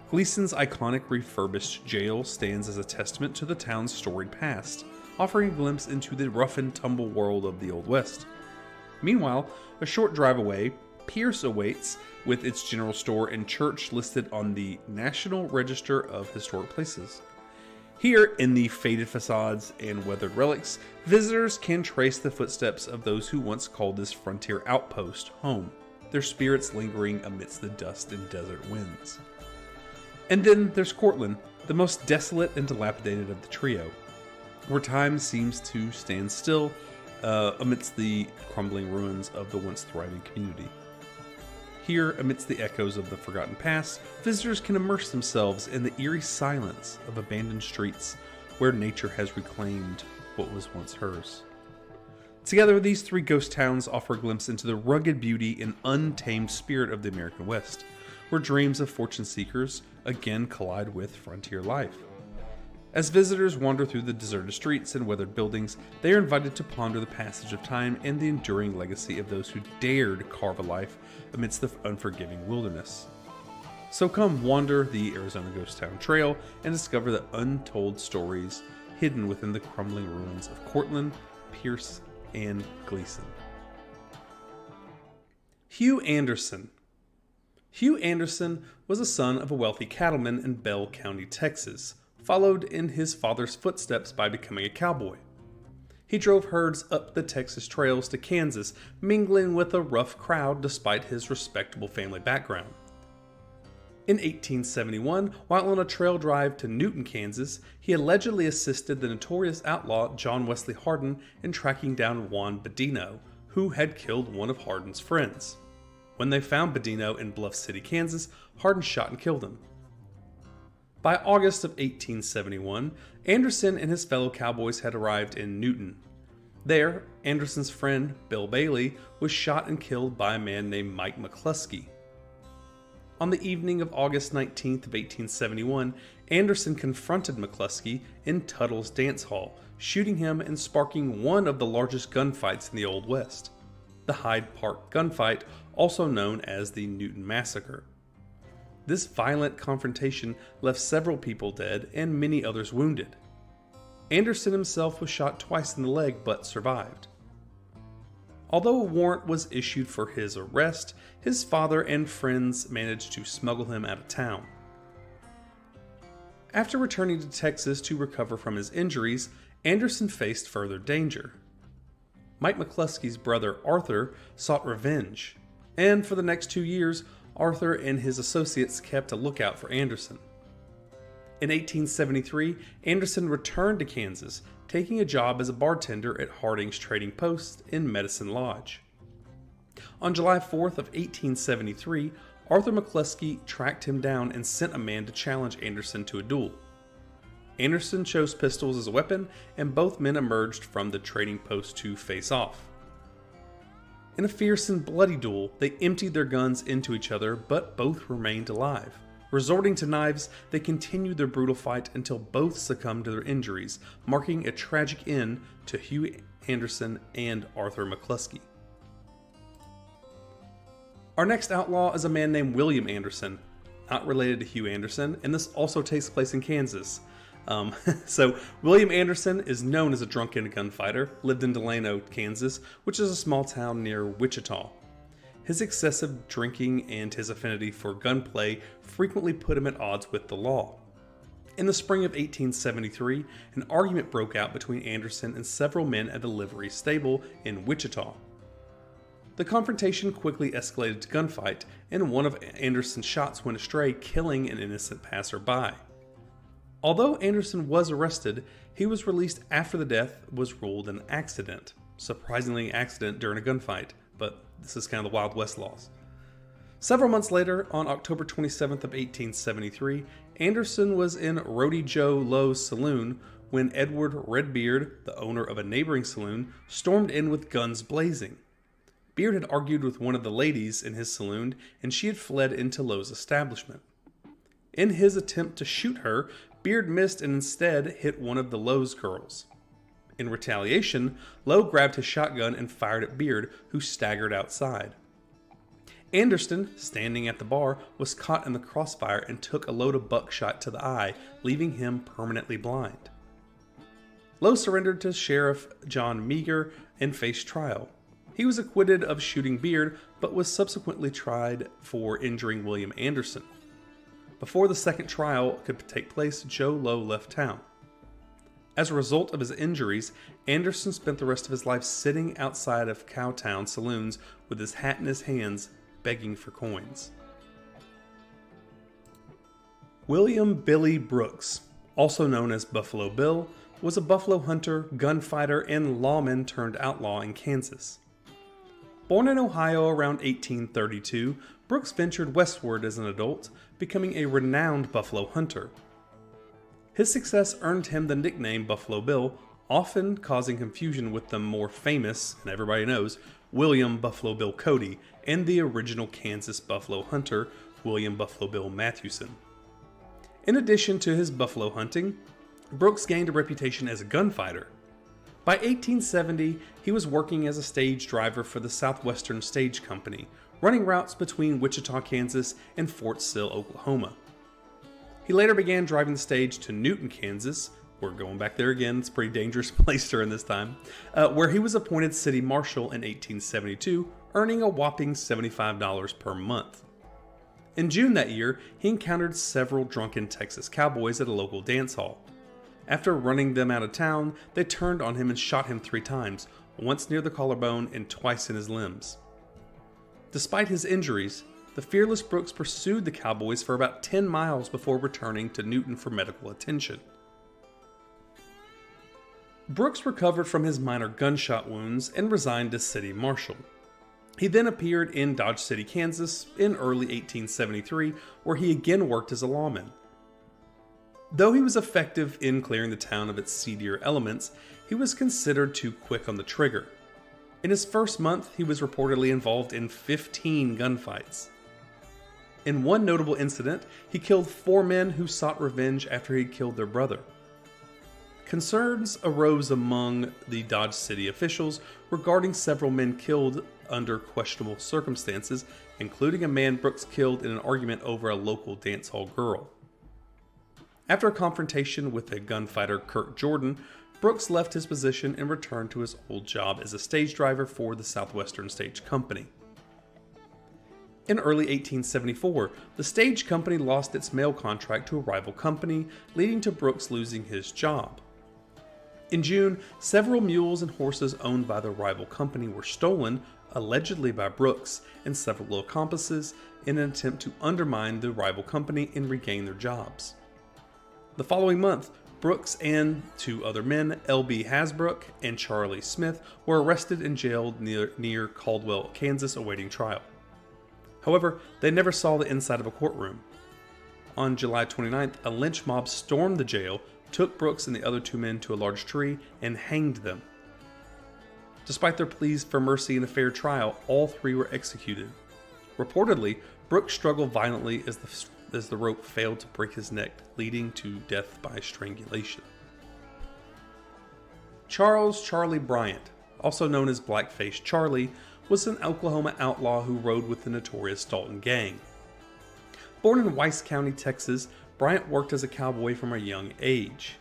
A: Gleason's iconic refurbished jail stands as a testament to the town's storied past, offering a glimpse into the rough and tumble world of the Old West. Meanwhile, a short drive away, Pierce awaits, with its general store and church listed on the National Register of Historic Places. Here, in the faded facades and weathered relics, visitors can trace the footsteps of those who once called this frontier outpost home, their spirits lingering amidst the dust and desert winds. And then there's Cortland, the most desolate and dilapidated of the trio, where time seems to stand still amidst the crumbling ruins of the once thriving community. Here, amidst the echoes of the forgotten past, visitors can immerse themselves in the eerie silence of abandoned streets, where nature has reclaimed what was once hers. Together, these three ghost towns offer a glimpse into the rugged beauty and untamed spirit of the American West, where dreams of fortune seekers again collide with frontier life. As visitors wander through the deserted streets and weathered buildings, they are invited to ponder the passage of time and the enduring legacy of those who dared carve a life amidst the unforgiving wilderness. So come wander the Arizona Ghost Town Trail and discover the untold stories hidden within the crumbling ruins of Cortland, Pierce, and Gleason. Hugh Anderson. Hugh Anderson was the son of a wealthy cattleman in Bell County, Texas, followed in his father's footsteps by becoming a cowboy. He drove herds up the Texas trails to Kansas, mingling with a rough crowd despite his respectable family background. In 1871, while on a trail drive to Newton, Kansas, he allegedly assisted the notorious outlaw John Wesley Hardin in tracking down Juan Badino, who had killed one of Hardin's friends. When they found Badino in Bluff City, Kansas, Hardin shot and killed him. By August of 1871, Anderson and his fellow cowboys had arrived in Newton. There, Anderson's friend, Bill Bailey, was shot and killed by a man named Mike McCluskey. On the evening of August 19th of 1871, Anderson confronted McCluskey in Tuttle's Dance Hall, shooting him and sparking one of the largest gunfights in the Old West, the Hyde Park Gunfight, also known as the Newton Massacre. This violent confrontation left several people dead and many others wounded. Anderson himself was shot twice in the leg but survived. Although a warrant was issued for his arrest, his father and friends managed to smuggle him out of town. After returning to Texas to recover from his injuries, Anderson faced further danger. Mike McCluskey's brother Arthur sought revenge, and for the next 2 years, Arthur and his associates kept a lookout for Anderson. In 1873, Anderson returned to Kansas, taking a job as a bartender at Harding's Trading Post in Medicine Lodge. On July 4th of 1873, Arthur McCluskey tracked him down and sent a man to challenge Anderson to a duel. Anderson chose pistols as a weapon, and both men emerged from the trading post to face off. In a fierce and bloody duel, they emptied their guns into each other, but both remained alive. Resorting to knives, they continued their brutal fight until both succumbed to their injuries, marking a tragic end to Hugh Anderson and Arthur McCluskey. Our next outlaw is a man named William Anderson, not related to Hugh Anderson, and this also takes place in Kansas. So William Anderson is known as a drunken gunfighter, lived in Delano, Kansas, which is a small town near Wichita. His excessive drinking and his affinity for gunplay frequently put him at odds with the law. In the spring of 1873, an argument broke out between Anderson and several men at a livery stable in Wichita. The confrontation quickly escalated to gunfight, and one of Anderson's shots went astray, killing an innocent passerby. Although Anderson was arrested, he was released after the death was ruled an accident. Surprisingly, an accident during a gunfight, but this is kind of the Wild West laws. Several months later, on October 27th of 1873, Anderson was in Rody Joe Lowe's saloon when Edward Redbeard, the owner of a neighboring saloon, stormed in with guns blazing. Beard had argued with one of the ladies in his saloon, and she had fled into Lowe's establishment. In his attempt to shoot her, Beard missed and instead hit one of the Lowe's girls. In retaliation, Lowe grabbed his shotgun and fired at Beard, who staggered outside. Anderson, standing at the bar, was caught in the crossfire and took a load of buckshot to the eye, leaving him permanently blind. Lowe surrendered to Sheriff John Meager and faced trial. He was acquitted of shooting Beard, but was subsequently tried for injuring William Anderson. Before the second trial could take place, Joe Lowe left town. As a result of his injuries, Anderson spent the rest of his life sitting outside of Cowtown saloons with his hat in his hands, begging for coins. William Billy Brooks, also known as Buffalo Bill, was a buffalo hunter, gunfighter, and lawman turned outlaw in Kansas. Born in Ohio around 1832, Brooks ventured westward as an adult, becoming a renowned buffalo hunter. His success earned him the nickname Buffalo Bill, often causing confusion with the more famous, and everybody knows, William Buffalo Bill Cody and the original Kansas buffalo hunter, William Buffalo Bill Mathewson. In addition to his buffalo hunting, Brooks gained a reputation as a gunfighter. By 1870, he was working as a stage driver for the Southwestern Stage Company, running routes between Wichita, Kansas and Fort Sill, Oklahoma. He later began driving the stage to Newton, Kansas. We're going back there again, it's a pretty dangerous place during this time, where he was appointed city marshal in 1872, earning a whopping $75 per month. In June that year, he encountered several drunken Texas cowboys at a local dance hall. After running them out of town, they turned on him and shot him 3 times, once near the collarbone and twice in his limbs. Despite his injuries, the fearless Brooks pursued the cowboys for about 10 miles before returning to Newton for medical attention. Brooks recovered from his minor gunshot wounds and resigned as city marshal. He then appeared in Dodge City, Kansas in early 1873, where he again worked as a lawman. Though he was effective in clearing the town of its seedier elements, he was considered too quick on the trigger. In his first month, he was reportedly involved in 15 gunfights. In one notable incident, he killed 4 men who sought revenge after he killed their brother. Concerns arose among the Dodge City officials regarding several men killed under questionable circumstances, including a man Brooks killed in an argument over a local dance hall girl. After a confrontation with a gunfighter, Kirk Jordan, Brooks left his position and returned to his old job as a stage driver for the Southwestern Stage Company. In early 1874, the stage company lost its mail contract to a rival company, leading to Brooks losing his job. In June, several mules and horses owned by the rival company were stolen, allegedly by Brooks and several accomplices, in an attempt to undermine the rival company and regain their jobs. The following month, Brooks and 2 other men, L.B. Hasbrook and Charlie Smith, were arrested and jailed near Caldwell, Kansas, awaiting trial. However, they never saw the inside of a courtroom. On July 29th, a lynch mob stormed the jail, took Brooks and the other 2 men to a large tree, and hanged them. Despite their pleas for mercy and a fair trial, all 3 were executed. Reportedly, Brooks struggled violently as the rope failed to break his neck, leading to death by strangulation. Charles Charlie Bryant, also known as Blackface Charlie, was an Oklahoma outlaw who rode with the notorious Dalton Gang. Born in Weiss County, Texas, Bryant worked as a cowboy from a young age.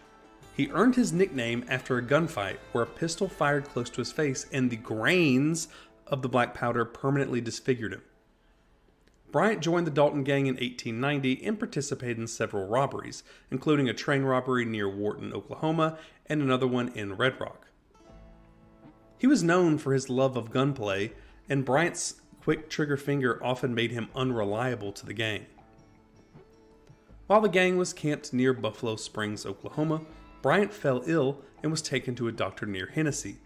A: He earned his nickname after a gunfight where a pistol fired close to his face and the grains of the black powder permanently disfigured him. Bryant joined the Dalton Gang in 1890 and participated in several robberies, including a train robbery near Wharton, Oklahoma, and another one in Red Rock. He was known for his love of gunplay, and Bryant's quick trigger finger often made him unreliable to the gang. While the gang was camped near Buffalo Springs, Oklahoma, Bryant fell ill and was taken to a doctor near Hennessy.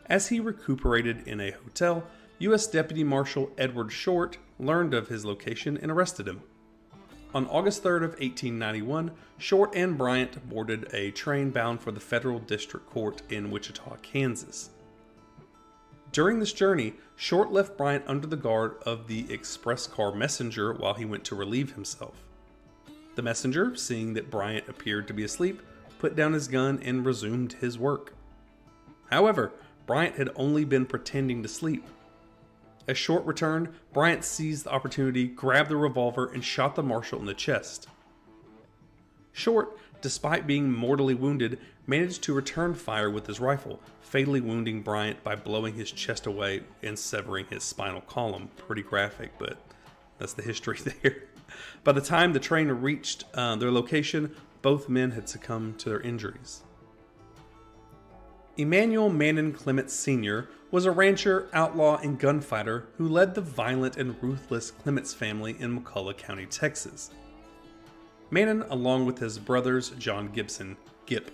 A: As he recuperated in a hotel, U.S. Deputy Marshal Edward Short learned of his location and arrested him. On August 3rd of 1891, Short and Bryant boarded a train bound for the Federal District Court in Wichita, Kansas. During this journey, Short left Bryant under the guard of the express car messenger while he went to relieve himself. The messenger, seeing that Bryant appeared to be asleep, put down his gun and resumed his work. However, Bryant had only been pretending to sleep. As Short returned, Bryant seized the opportunity, grabbed the revolver, and shot the marshal in the chest. Short, despite being mortally wounded, managed to return fire with his rifle, fatally wounding Bryant by blowing his chest away and severing his spinal column. Pretty graphic, but that's the history there. By the time the train reached their location, both men had succumbed to their injuries. Emanuel Mannon Clements Sr. was a rancher, outlaw, and gunfighter who led the violent and ruthless Clements family in McCulloch County, Texas. Mannon, along with his brothers John Gibson, Gip,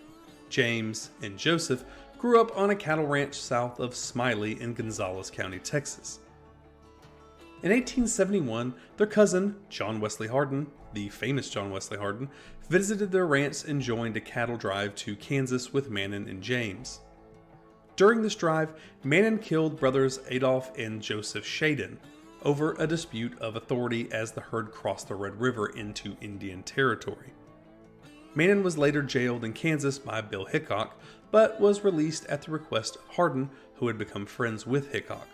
A: James, and Joseph, grew up on a cattle ranch south of Smiley in Gonzales County, Texas. In 1871, their cousin, John Wesley Hardin, the famous John Wesley Hardin, visited their ranch and joined a cattle drive to Kansas with Mannon and James. During this drive, Mannon killed brothers Adolph and Joseph Shadon over a dispute of authority as the herd crossed the Red River into Indian territory. Mannon was later jailed in Kansas by Bill Hickok, but was released at the request of Hardin, who had become friends with Hickok.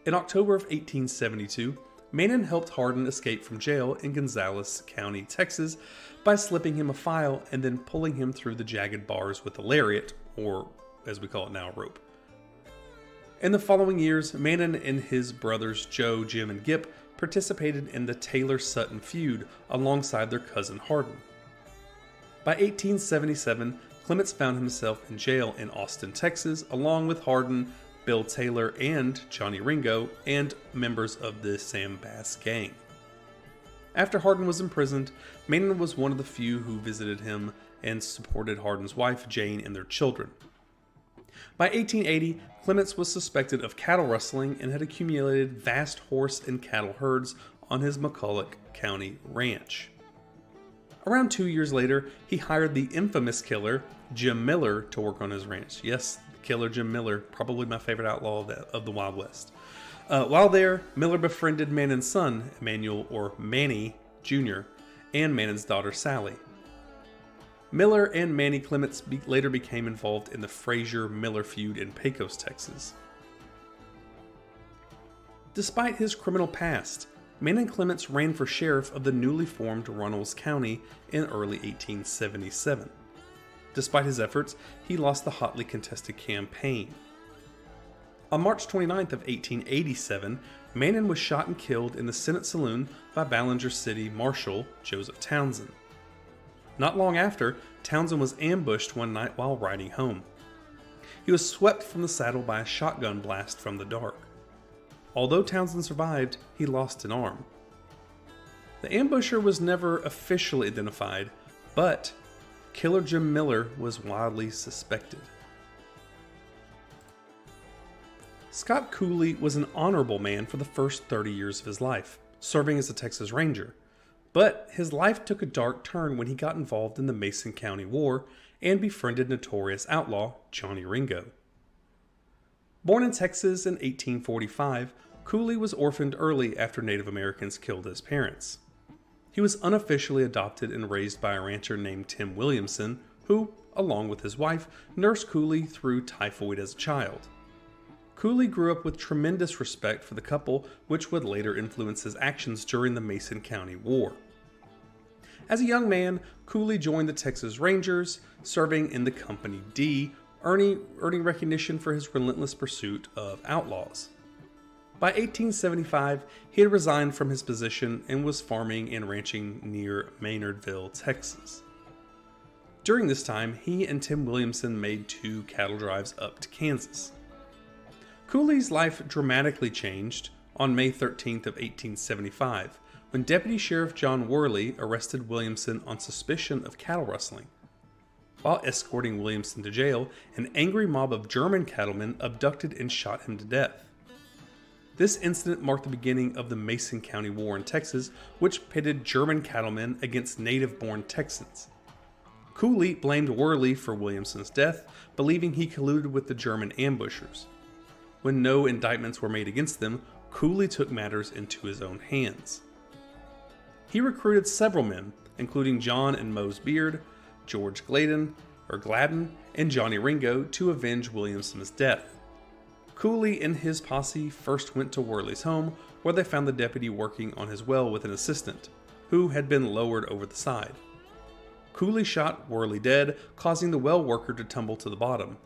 A: In October of 1872, Mannon helped Hardin escape from jail in Gonzales County, Texas, by slipping him a file and then pulling him through the jagged bars with a lariat, or as we call it now, rope. In the following years, Mannon and his brothers Joe, Jim, and Gip participated in the Taylor-Sutton feud alongside their cousin Hardin. By 1877, Clements found himself in jail in Austin, Texas, along with Hardin, Bill Taylor, and Johnny Ringo, and members of the Sam Bass gang. After Hardin was imprisoned, Mannon was one of the few who visited him and supported Hardin's wife, Jane, and their children. By 1880, Clements was suspected of cattle rustling and had accumulated vast horse and cattle herds on his McCulloch County ranch. Around 2 years later, he hired the infamous killer, Jim Miller, to work on his ranch. Yes, killer Jim Miller, probably my favorite outlaw of the Wild West. While there, Miller befriended Mannon's son, Emmanuel, or Manny, Jr., and Mannon's daughter, Sally. Miller and Manny Clements later became involved in the Frazier-Miller feud in Pecos, Texas. Despite his criminal past, Mannon Clements ran for sheriff of the newly formed Runnels County in early 1877. Despite his efforts, he lost the hotly contested campaign. On March 29th of 1887, Mannon was shot and killed in the Senate Saloon by Ballinger City Marshal Joseph Townsend. Not long after, Townsend was ambushed one night while riding home. He was swept from the saddle by a shotgun blast from the dark. Although Townsend survived, he lost an arm. The ambusher was never officially identified, but killer Jim Miller was widely suspected. Scott Cooley was an honorable man for the first 30 years of his life, serving as a Texas Ranger. But his life took a dark turn when he got involved in the Mason County War and befriended notorious outlaw Johnny Ringo. Born in Texas in 1845, Cooley was orphaned early after Native Americans killed his parents. He was unofficially adopted and raised by a rancher named Tim Williamson, who, along with his wife, nursed Cooley through typhoid as a child. Cooley grew up with tremendous respect for the couple, which would later influence his actions during the Mason County War. As a young man, Cooley joined the Texas Rangers, serving in the Company D, earning recognition for his relentless pursuit of outlaws. By 1875, he had resigned from his position and was farming and ranching near Maynardville, Texas. During this time, he and Tim Williamson made 2 cattle drives up to Kansas. Cooley's life dramatically changed on May 13th of 1875, when Deputy Sheriff John Worley arrested Williamson on suspicion of cattle rustling. While escorting Williamson to jail, an angry mob of German cattlemen abducted and shot him to death. This incident marked the beginning of the Mason County War in Texas, which pitted German cattlemen against native-born Texans. Cooley blamed Worley for Williamson's death, believing he colluded with the German ambushers. When no indictments were made against them, Cooley took matters into his own hands. He recruited several men, including John and Mose Beard, George Gladden, and Johnny Ringo, to avenge Williamson's death. Cooley and his posse first went to Worley's home, where they found the deputy working on his well with an assistant, who had been lowered over the side. Cooley shot Worley dead, causing the well worker to tumble to the bottom.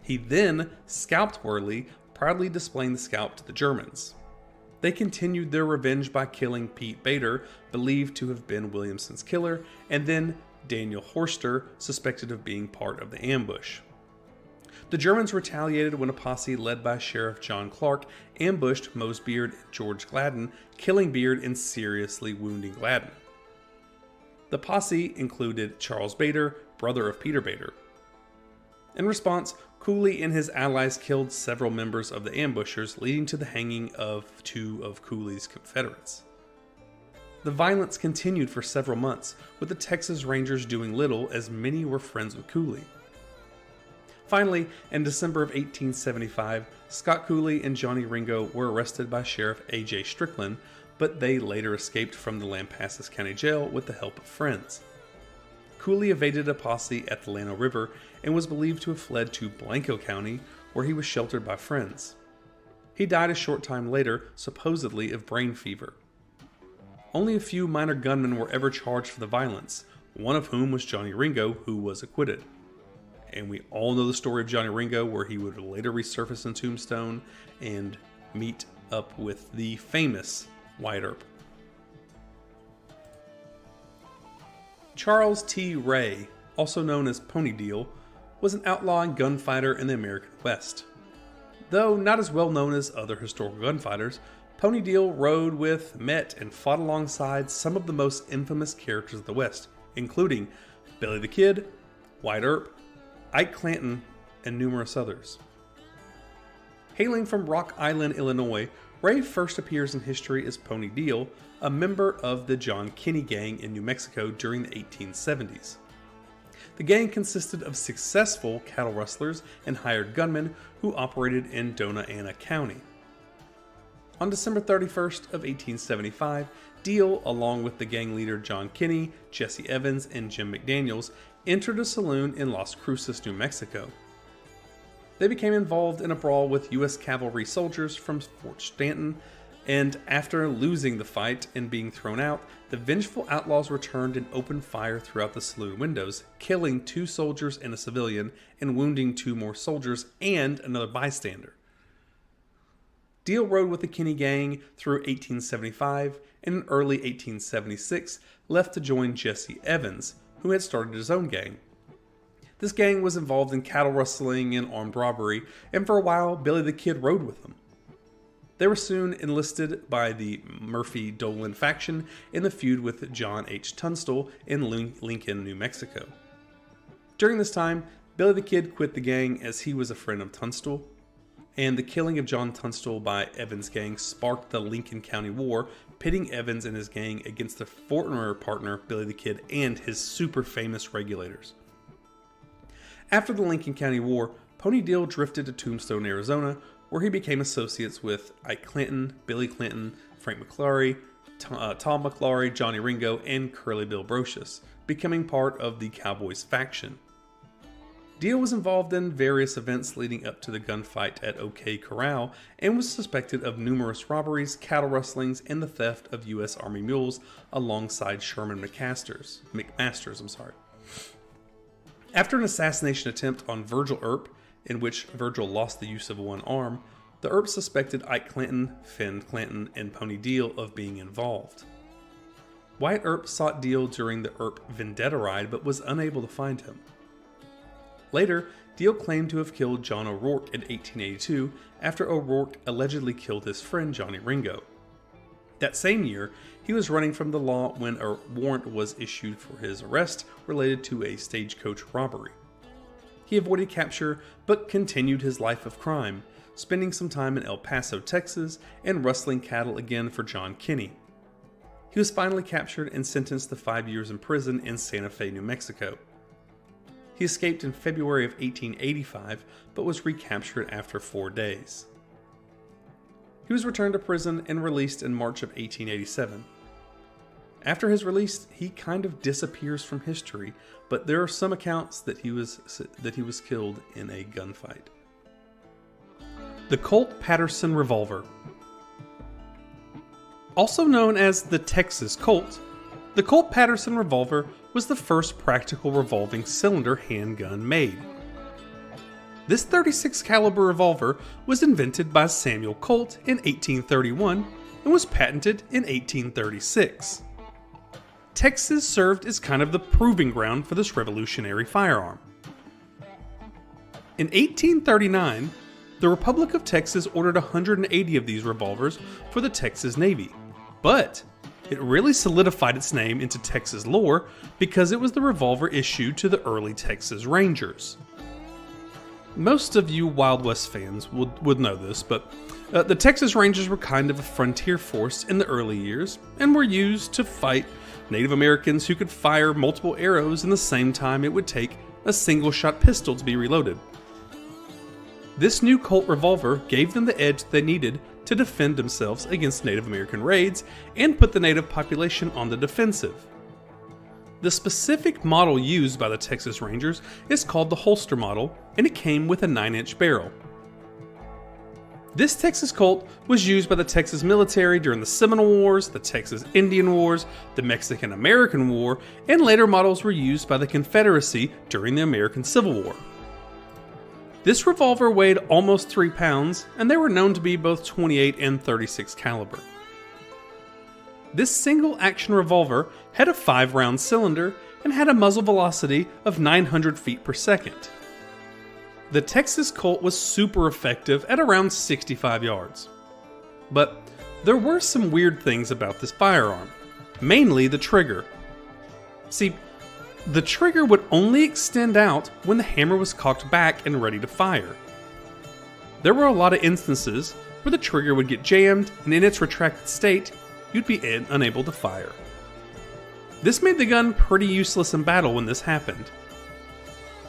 A: He then scalped Worley, proudly displaying the scalp to the Germans. They continued their revenge by killing Pete Bader, believed to have been Williamson's killer, and then Daniel Horster, suspected of being part of the ambush. The Germans retaliated when a posse led by Sheriff John Clark ambushed Mose Beard and George Gladden, killing Beard and seriously wounding Gladden. The posse included Charles Bader, brother of Peter Bader. In response, Cooley and his allies killed several members of the ambushers, leading to the hanging of 2 of Cooley's Confederates. The violence continued for several months, with the Texas Rangers doing little as many were friends with Cooley. Finally, in December of 1875, Scott Cooley and Johnny Ringo were arrested by Sheriff A.J. Strickland, but they later escaped from the Lampasas County Jail with the help of friends. Cooley evaded a posse at the Llano River and was believed to have fled to Blanco County, where he was sheltered by friends. He died a short time later, supposedly of brain fever. Only a few minor gunmen were ever charged for the violence, one of whom was Johnny Ringo, who was acquitted. And we all know the story of Johnny Ringo, where he would later resurface in Tombstone and meet up with the famous Wyatt Earp. Charles T. Ray, also known as Pony Deal, was an outlaw and gunfighter in the American West. Though not as well known as other historical gunfighters, Pony Deal rode with, met, and fought alongside some of the most infamous characters of the West, including Billy the Kid, Wyatt Earp, Ike Clanton, and numerous others. Hailing from Rock Island, Illinois, Ray first appears in history as Pony Deal, a member of the John Kinney Gang in New Mexico during the 1870s. The gang consisted of successful cattle rustlers and hired gunmen who operated in Dona Ana County. On December 31st of 1875, Deal, along with the gang leader John Kinney, Jesse Evans, and Jim McDaniels, entered a saloon in Las Cruces, New Mexico. They became involved in a brawl with U.S. cavalry soldiers from Fort Stanton, and after losing the fight and being thrown out, the vengeful outlaws returned and opened fire throughout the saloon windows, killing 2 soldiers and a civilian, and wounding 2 more soldiers and another bystander. Deal rode with the Kinney Gang through 1875, and in early 1876 left to join Jesse Evans, who had started his own gang. This gang was involved in cattle rustling and armed robbery, and for a while Billy the Kid rode with them. They were soon enlisted by the Murphy Dolan faction in the feud with John H. Tunstall in Lincoln, New Mexico. During this time, Billy the Kid quit the gang as he was a friend of Tunstall, and the killing of John Tunstall by Evans' gang sparked the Lincoln County War, pitting Evans and his gang against their former partner, Billy the Kid, and his super famous regulators. After the Lincoln County War, Pony Deal drifted to Tombstone, Arizona, where he became associates with Ike Clanton, Billy Clanton, Frank McClary, Tom McClary, Johnny Ringo, and Curly Bill Brocious, becoming part of the Cowboys faction. Deal was involved in various events leading up to the gunfight at OK Corral and was suspected of numerous robberies, cattle rustlings, and the theft of U.S. Army mules alongside Sherman McMasters. After an assassination attempt on Virgil Earp, in which Virgil lost the use of one arm, the Earps suspected Ike Clanton, Finn Clanton, and Pony Deal of being involved. Wyatt Earp sought Deal during the Earp Vendetta ride but was unable to find him. Later, Deal claimed to have killed John O'Rourke in 1882 after O'Rourke allegedly killed his friend Johnny Ringo. That same year, he was running from the law when a warrant was issued for his arrest related to a stagecoach robbery. He avoided capture but continued his life of crime, spending some time in El Paso, Texas, and rustling cattle again for John Kinney. He was finally captured and sentenced to 5 years in prison in Santa Fe, New Mexico. He escaped in February of 1885, but was recaptured after 4 days. He was returned to prison and released in March of 1887. After his release, he kind of disappears from history, but there are some accounts that he was killed in a gunfight. The Colt Patterson Revolver. Also known as the Texas Colt, the Colt Patterson Revolver was the first practical revolving cylinder handgun made. This .36 caliber revolver was invented by Samuel Colt in 1831 and was patented in 1836. Texas served as kind of the proving ground for this revolutionary firearm. In 1839, the Republic of Texas ordered 180 of these revolvers for the Texas Navy, but it really solidified its name into Texas lore because it was the revolver issued to the early Texas Rangers. Most of you Wild West fans would know this, but The Texas Rangers were kind of a frontier force in the early years and were used to fight Native Americans who could fire multiple arrows in the same time it would take a single-shot pistol to be reloaded. This new Colt revolver gave them the edge they needed to defend themselves against Native American raids and put the native population on the defensive. The specific model used by the Texas Rangers is called the holster model, and it came with a 9-inch barrel. This Texas Colt was used by the Texas military during the Seminole Wars, the Texas Indian Wars, the Mexican-American War, and later models were used by the Confederacy during the American Civil War. This revolver weighed almost 3 pounds, and they were known to be both 28 and 36 caliber. This single-action revolver had a 5-round cylinder and had a muzzle velocity of 900 feet per second. The Texas Colt was super effective at around 65 yards. But there were some weird things about this firearm, mainly the trigger. See, the trigger would only extend out when the hammer was cocked back and ready to fire. There were a lot of instances where the trigger would get jammed, and in its retracted state, you'd be unable to fire. This made the gun pretty useless in battle when this happened.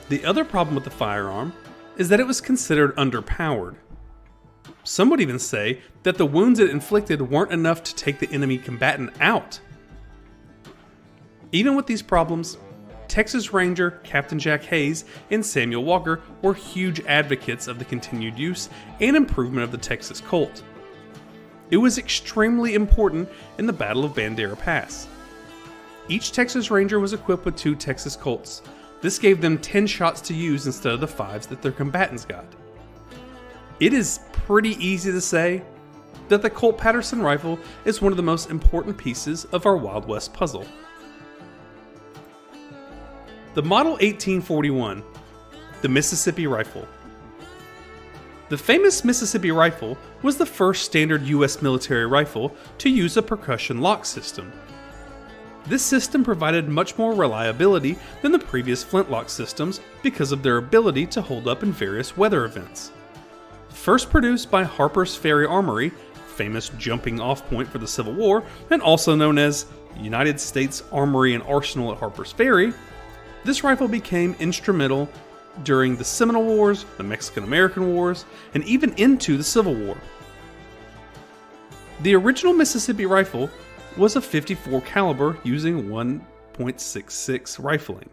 A: The other problem with the firearm is that it was considered underpowered. Some would even say that the wounds it inflicted weren't enough to take the enemy combatant out. Even with these problems, Texas Ranger Captain Jack Hayes and Samuel Walker were huge advocates of the continued use and improvement of the Texas Colt. It was extremely important in the Battle of Bandera Pass. Each Texas Ranger was equipped with 2 Texas Colts. This gave them 10 shots to use instead of the 5s that their combatants got. It is pretty easy to say that the Colt Patterson rifle is one of the most important pieces of our Wild West puzzle. The Model 1841, the Mississippi Rifle. The famous Mississippi Rifle was the first standard U.S. military rifle to use a percussion lock system. This system provided much more reliability than the previous flintlock systems because of their ability to hold up in various weather events. First produced by Harper's Ferry Armory, famous jumping off point for the Civil War, and also known as United States Armory and Arsenal at Harper's Ferry, this rifle became instrumental during the Seminole Wars, the Mexican-American Wars, and even into the Civil War. The original Mississippi rifle was a 54 caliber using 1.66 rifling.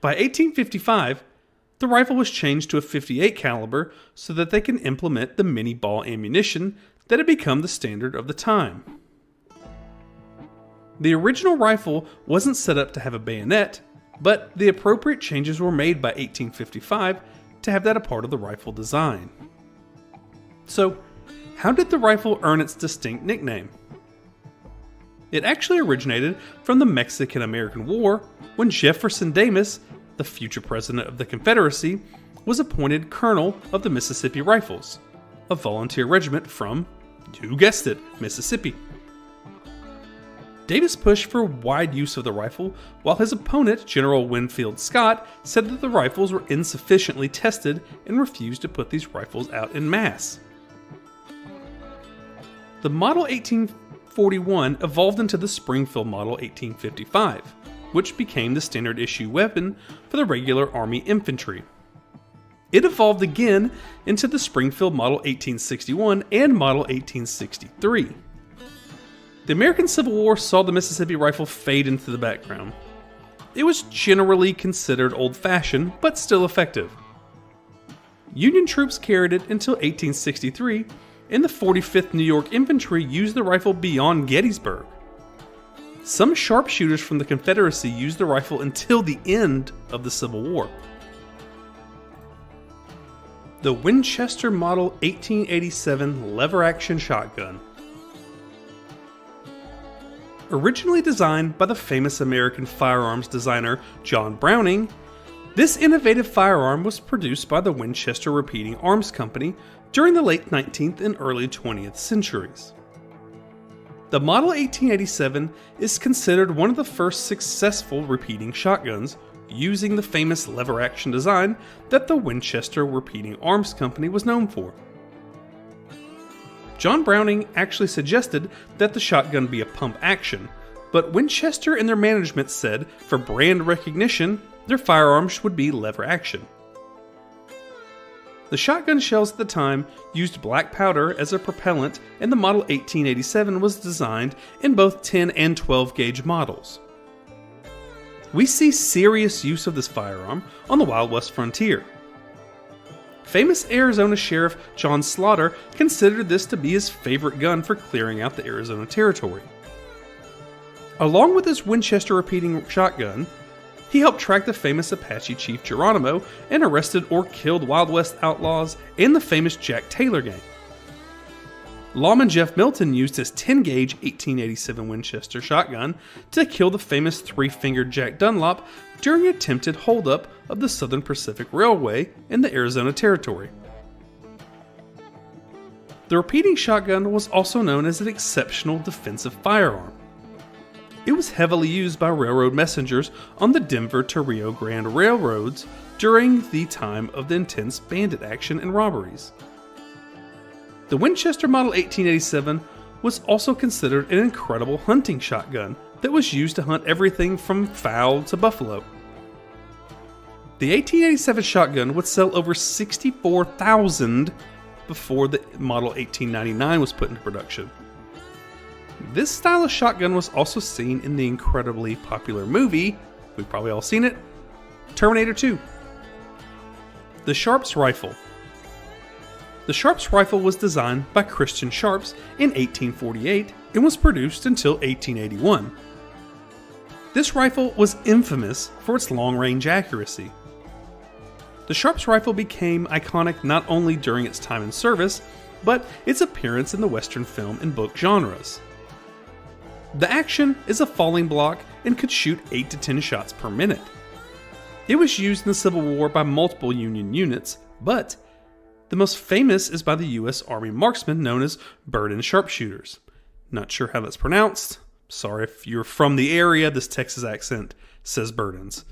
A: By 1855, the rifle was changed to a 58 caliber so that they can implement the mini ball ammunition that had become the standard of the time. The original rifle wasn't set up to have a bayonet, but the appropriate changes were made by 1855 to have that a part of the rifle design. So, how did the rifle earn its distinct nickname? It actually originated from the Mexican-American War when Jefferson Davis, the future president of the Confederacy, was appointed colonel of the Mississippi Rifles, a volunteer regiment from, you guessed it, Mississippi. Davis pushed for wide use of the rifle, while his opponent, General Winfield Scott, said that the rifles were insufficiently tested and refused to put these rifles out in mass. The Model 1841 evolved into the Springfield Model 1855, which became the standard issue weapon for the regular Army infantry. It evolved again into the Springfield Model 1861 and Model 1863. The American Civil War saw the Mississippi rifle fade into the background. It was generally considered old-fashioned, but still effective. Union troops carried it until 1863, and the 45th New York Infantry used the rifle beyond Gettysburg. Some sharpshooters from the Confederacy used the rifle until the end of the Civil War. The Winchester Model 1887 lever-action shotgun. Originally designed by the famous American firearms designer John Browning, this innovative firearm was produced by the Winchester Repeating Arms Company during the late 19th and early 20th centuries. The Model 1887 is considered one of the first successful repeating shotguns using the famous lever-action design that the Winchester Repeating Arms Company was known for. John Browning actually suggested that the shotgun be a pump action, but Winchester and their management said for brand recognition, their firearms would be lever action. The shotgun shells at the time used black powder as a propellant, and the Model 1887 was designed in both 10 and 12 gauge models. We see serious use of this firearm on the Wild West frontier. Famous Arizona Sheriff John Slaughter considered this to be his favorite gun for clearing out the Arizona Territory. Along with his Winchester repeating shotgun, he helped track the famous Apache chief Geronimo and arrested or killed Wild West outlaws and the famous Jack Taylor gang. Lawman Jeff Milton used his 10-gauge 1887 Winchester shotgun to kill the famous three-fingered Jack Dunlop during an attempted holdup of the Southern Pacific Railway in the Arizona Territory. The repeating shotgun was also known as an exceptional defensive firearm. It was heavily used by railroad messengers on the Denver to Rio Grande railroads during the time of the intense bandit action and robberies. The Winchester Model 1887 was also considered an incredible hunting shotgun that was used to hunt everything from fowl to buffalo. The 1887 shotgun would sell over 64,000 before the Model 1899 was put into production. This style of shotgun was also seen in the incredibly popular movie, we've probably all seen it, Terminator 2. The Sharps Rifle. The Sharps rifle was designed by Christian Sharps in 1848 and was produced until 1881. This rifle was infamous for its long-range accuracy. The Sharps rifle became iconic not only during its time in service, but its appearance in the Western film and book genres. The action is a falling block and could shoot 8 to 10 shots per minute. It was used in the Civil War by multiple Union units, but the most famous is by the U.S. Army marksmen known as Burden sharpshooters. Not sure how that's pronounced. Sorry if you're from the area, this Texas accent says Burdens.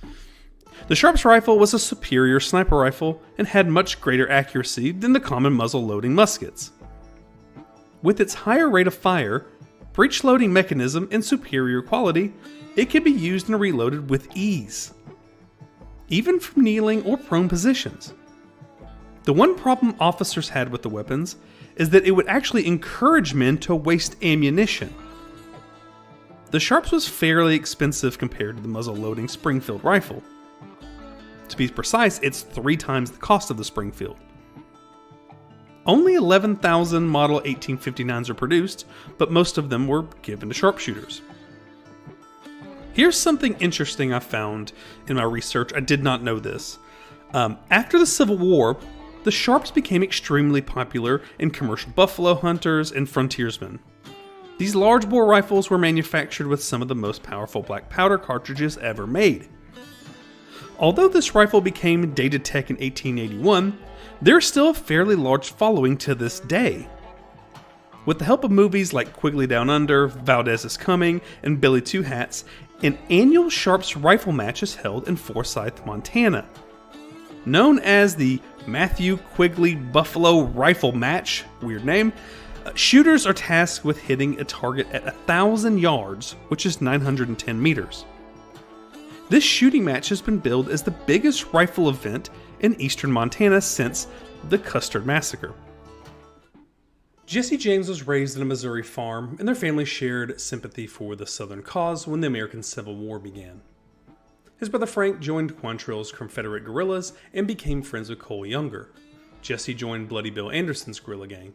A: The Sharps rifle was a superior sniper rifle and had much greater accuracy than the common muzzle-loading muskets. With its higher rate of fire, breech-loading mechanism, and superior quality, it could be used and reloaded with ease, even from kneeling or prone positions. The one problem officers had with the weapons is that it would actually encourage men to waste ammunition. The Sharps was fairly expensive compared to the muzzle-loading Springfield rifle. To be precise, it's 3 times the cost of the Springfield. Only 11,000 Model 1859s were produced, but most of them were given to sharpshooters. Here's something interesting I found in my research. I did not know this. After the Civil War, the Sharps became extremely popular in commercial buffalo hunters and frontiersmen. These large bore rifles were manufactured with some of the most powerful black powder cartridges ever made. Although this rifle became dated tech in 1881, there's still a fairly large following to this day. With the help of movies like Quigley Down Under, Valdez is Coming, and Billy Two Hats, an annual Sharps rifle match is held in Forsyth, Montana. Known as the Matthew Quigley Buffalo Rifle Match, weird name, shooters are tasked with hitting a target at 1,000 yards, which is 910 meters. This shooting match has been billed as the biggest rifle event in eastern Montana since the Custer Massacre. Jesse James was raised in a Missouri farm, and their family shared sympathy for the Southern cause when the American Civil War began. His brother Frank joined Quantrill's Confederate guerrillas and became friends with Cole Younger. Jesse joined Bloody Bill Anderson's guerrilla gang.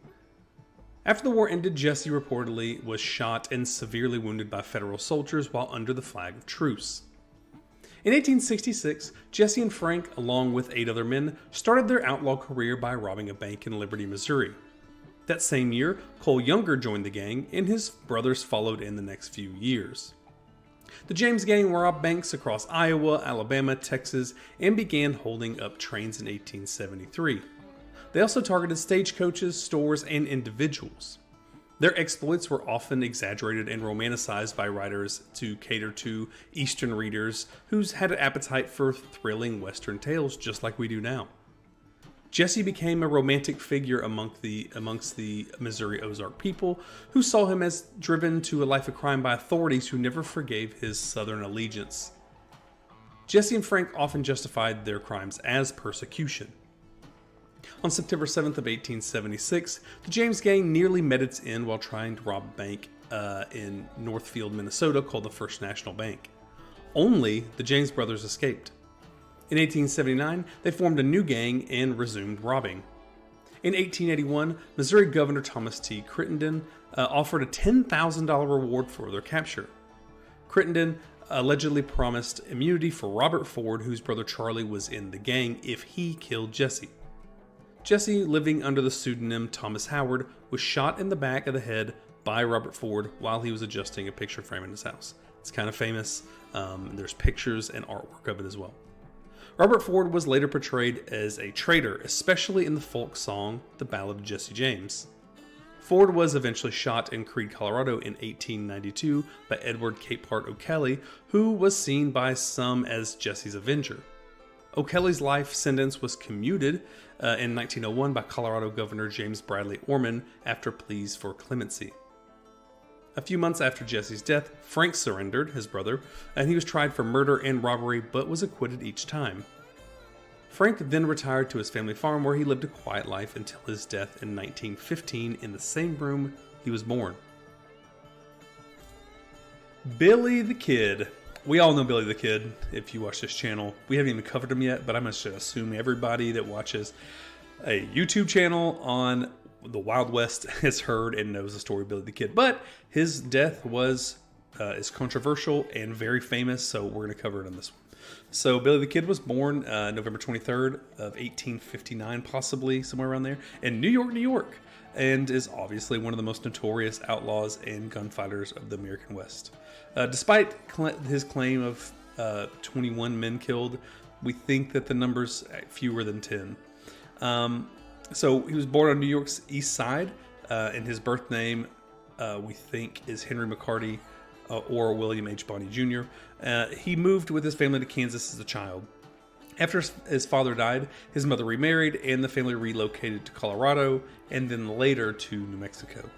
A: After the war ended, Jesse reportedly was shot and severely wounded by Federal soldiers while under the flag of truce. In 1866, Jesse and Frank, along with 8 other men, started their outlaw career by robbing a bank in Liberty, Missouri. That same year, Cole Younger joined the gang, and his brothers followed in the next few years. The James gang robbed banks across Iowa, Alabama, Texas, and began holding up trains in 1873. They also targeted stagecoaches, stores, and individuals. Their exploits were often exaggerated and romanticized by writers to cater to Eastern readers who had an appetite for thrilling Western tales just like we do now. Jesse became a romantic figure amongst the Missouri Ozark people, who saw him as driven to a life of crime by authorities who never forgave his Southern allegiance. Jesse and Frank often justified their crimes as persecution. On September 7th of 1876, the James gang nearly met its end while trying to rob a bank in Northfield, Minnesota, called the First National Bank. Only the James brothers escaped. In 1879, they formed a new gang and resumed robbing. In 1881, Missouri Governor Thomas T. Crittenden offered a $10,000 reward for their capture. Crittenden allegedly promised immunity for Robert Ford, whose brother Charlie was in the gang, if he killed Jesse. Jesse, living under the pseudonym Thomas Howard, was shot in the back of the head by Robert Ford while he was adjusting a picture frame in his house. It's kind of famous. There's pictures and artwork of it as well. Robert Ford was later portrayed as a traitor, especially in the folk song The Ballad of Jesse James. Ford was eventually shot in Creede, Colorado in 1892 by Edward Capehart O'Kelly, who was seen by some as Jesse's avenger. O'Kelly's life sentence was commuted in 1901 by Colorado Governor James Bradley Orman after pleas for clemency. A few months after Jesse's death, Frank surrendered, his brother, and he was tried for murder and robbery but was acquitted each time. Frank then retired to his family farm where he lived a quiet life until his death in 1915 in the same room he was born. Billy the Kid. We all know Billy the Kid if you watch this channel. We haven't even covered him yet, but I'm going to assume everybody that watches a YouTube channel on the Wild West has heard and knows the story of Billy the Kid. But his death is controversial and very famous, so we're going to cover it on this one. So Billy the Kid was born November 23rd of 1859, possibly somewhere around there, in New York, New York, and is obviously one of the most notorious outlaws and gunfighters of the American West. Despite his claim of 21 men killed, we think that the number's fewer than 10. So he was born on New York's East Side, and his birth name, we think, is Henry McCarty or William H. Bonney Jr. He moved with his family to Kansas as a child. After his father died, his mother remarried, and the family relocated to Colorado, and then later to New Mexico.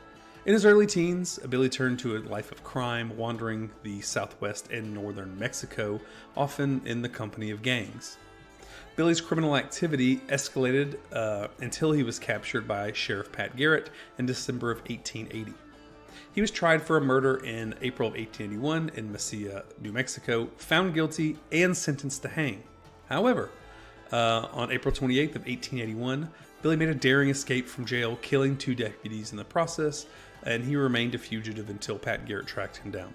A: In his early teens, Billy turned to a life of crime, wandering the southwest and northern Mexico, often in the company of gangs. Billy's criminal activity escalated until he was captured by Sheriff Pat Garrett in December of 1880. He was tried for a murder in April of 1881 in Mesilla, New Mexico, found guilty, and sentenced to hang. However, on April 28th of 1881, Billy made a daring escape from jail, killing 2 deputies in the process, and he remained a fugitive until Pat Garrett tracked him down.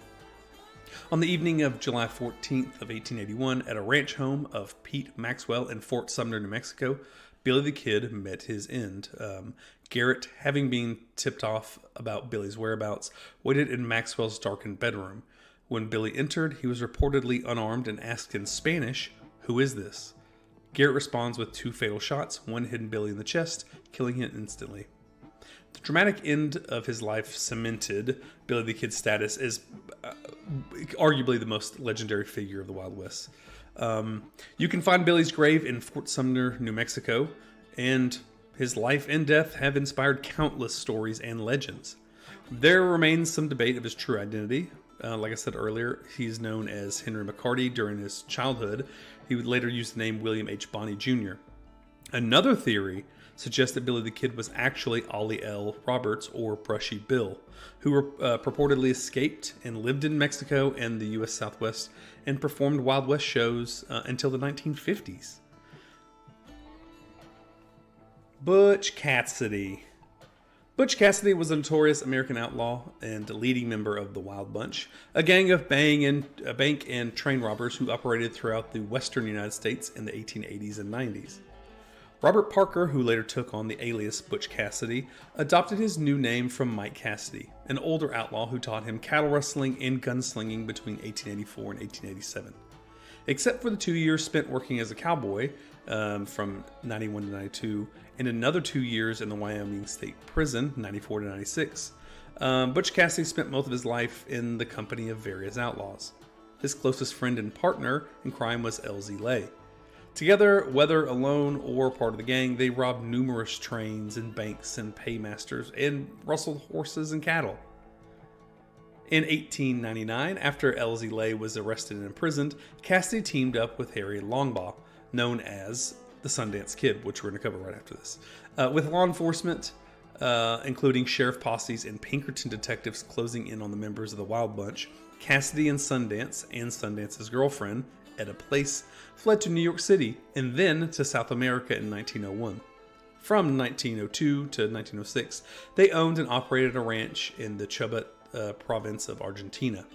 A: On the evening of July 14th of 1881, at a ranch home of Pete Maxwell in Fort Sumner, New Mexico, Billy the Kid met his end. Garrett, having been tipped off about Billy's whereabouts, waited in Maxwell's darkened bedroom. When Billy entered, he was reportedly unarmed and asked in Spanish, "Who is this?" Garrett responds with 2 fatal shots, one hitting Billy in the chest, killing him instantly. The dramatic end of his life cemented Billy the Kid's status as arguably the most legendary figure of the Wild West. You can find Billy's grave in Fort Sumner, New Mexico, and his life and death have inspired countless stories and legends. There remains some debate of his true identity. Like I said earlier, he's known as Henry McCarty during his childhood. He would later use the name William H. Bonney Jr. Another theory suggests that Billy the Kid was actually Ollie L. Roberts, or Brushy Bill, who purportedly escaped and lived in Mexico and the U.S. Southwest and performed Wild West shows until the 1950s. Butch Cassidy. Butch Cassidy was a notorious American outlaw and a leading member of the Wild Bunch, a gang of bank and train robbers who operated throughout the western United States in the 1880s and 90s. Robert Parker, who later took on the alias Butch Cassidy, adopted his new name from Mike Cassidy, an older outlaw who taught him cattle rustling and gunslinging between 1884 and 1887. Except for the 2 years spent working as a cowboy from 91 to 92, and another 2 years in the Wyoming State Prison, 94 to 96, Butch Cassidy spent most of his life in the company of various outlaws. His closest friend and partner in crime was L.Z. Lay. Together, whether alone or part of the gang, they robbed numerous trains and banks and paymasters and rustled horses and cattle. In 1899, after Elsie Lay was arrested and imprisoned, Cassidy teamed up with Harry Longbaugh, known as the Sundance Kid, which we're going to cover right after this, with law enforcement, including sheriff posses and Pinkerton detectives closing in on the members of the Wild Bunch. Cassidy and Sundance's girlfriend, Etta Place, fled to New York City and then to South America in 1901. From 1902 to 1906, they owned and operated a ranch in the Chubut province of Argentina.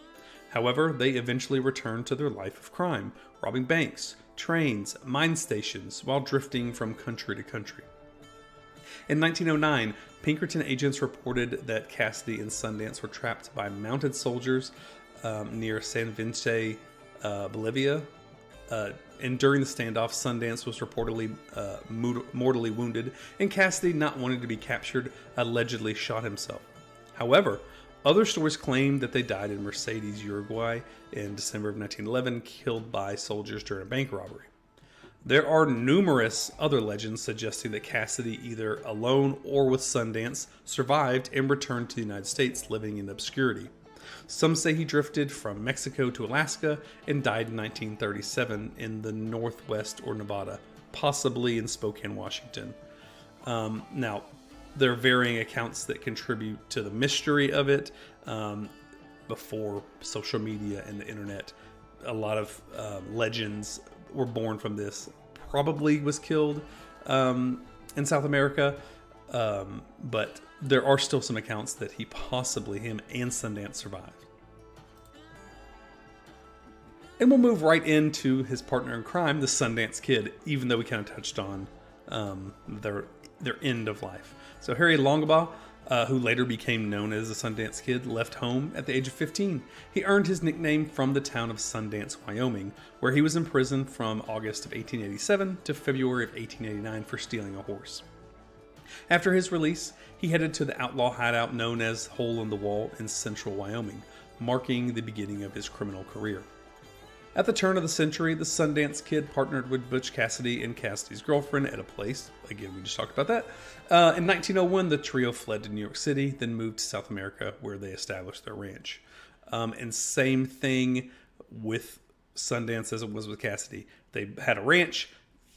A: However, they eventually returned to their life of crime, robbing banks, trains, mine stations, while drifting from country to country. In 1909, Pinkerton agents reported that Cassidy and Sundance were trapped by mounted soldiers near San Vicente, Bolivia. And during the standoff, Sundance was reportedly mortally wounded, and Cassidy, not wanting to be captured, allegedly shot himself. However, other stories claim that they died in Mercedes, Uruguay in December of 1911, killed by soldiers during a bank robbery. There are numerous other legends suggesting that Cassidy, either alone or with Sundance, survived and returned to the United States, living in obscurity. Some say he drifted from Mexico to Alaska and died in 1937 in the Northwest or Nevada, possibly in Spokane, Washington. Now, there are varying accounts that contribute to the mystery of it. Before social media and the internet, a lot of legends were born from this. Probably was killed in South America, but there are still some accounts that him and Sundance survived. And we'll move right into his partner in crime, the Sundance Kid, even though we kind of touched on their end of life. So Harry Longbaugh, who later became known as the Sundance Kid, left home at the age of 15. He earned his nickname from the town of Sundance, Wyoming, where he was imprisoned from August of 1887 to February of 1889 for stealing a horse. After his release, he headed to the outlaw hideout known as Hole in the Wall in central Wyoming, marking the beginning of his criminal career. At the turn of the century, the Sundance Kid partnered with Butch Cassidy and Cassidy's girlfriend at a place. Again, we just talked about that. In 1901, the trio fled to New York City, then moved to South America, where they established their ranch. And same thing with Sundance as it was with Cassidy. They had a ranch.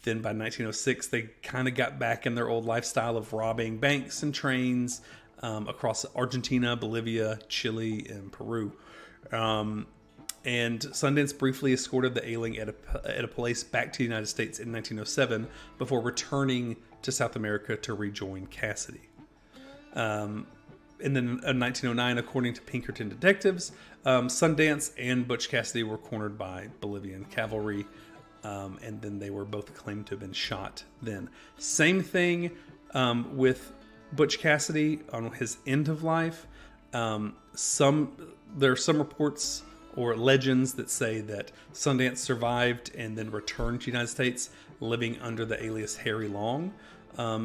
A: Then by 1906, they kind of got back in their old lifestyle of robbing banks and trains across Argentina, Bolivia, Chile, and Peru. And Sundance briefly escorted the ailing at a place back to the United States in 1907 before returning to South America to rejoin Cassidy. And then in 1909, according to Pinkerton detectives, Sundance and Butch Cassidy were cornered by Bolivian cavalry, and then they were both claimed to have been shot then. Same thing with Butch Cassidy on his end of life. There are some reports or legends that say that Sundance survived and then returned to the United States, living under the alias Harry Long.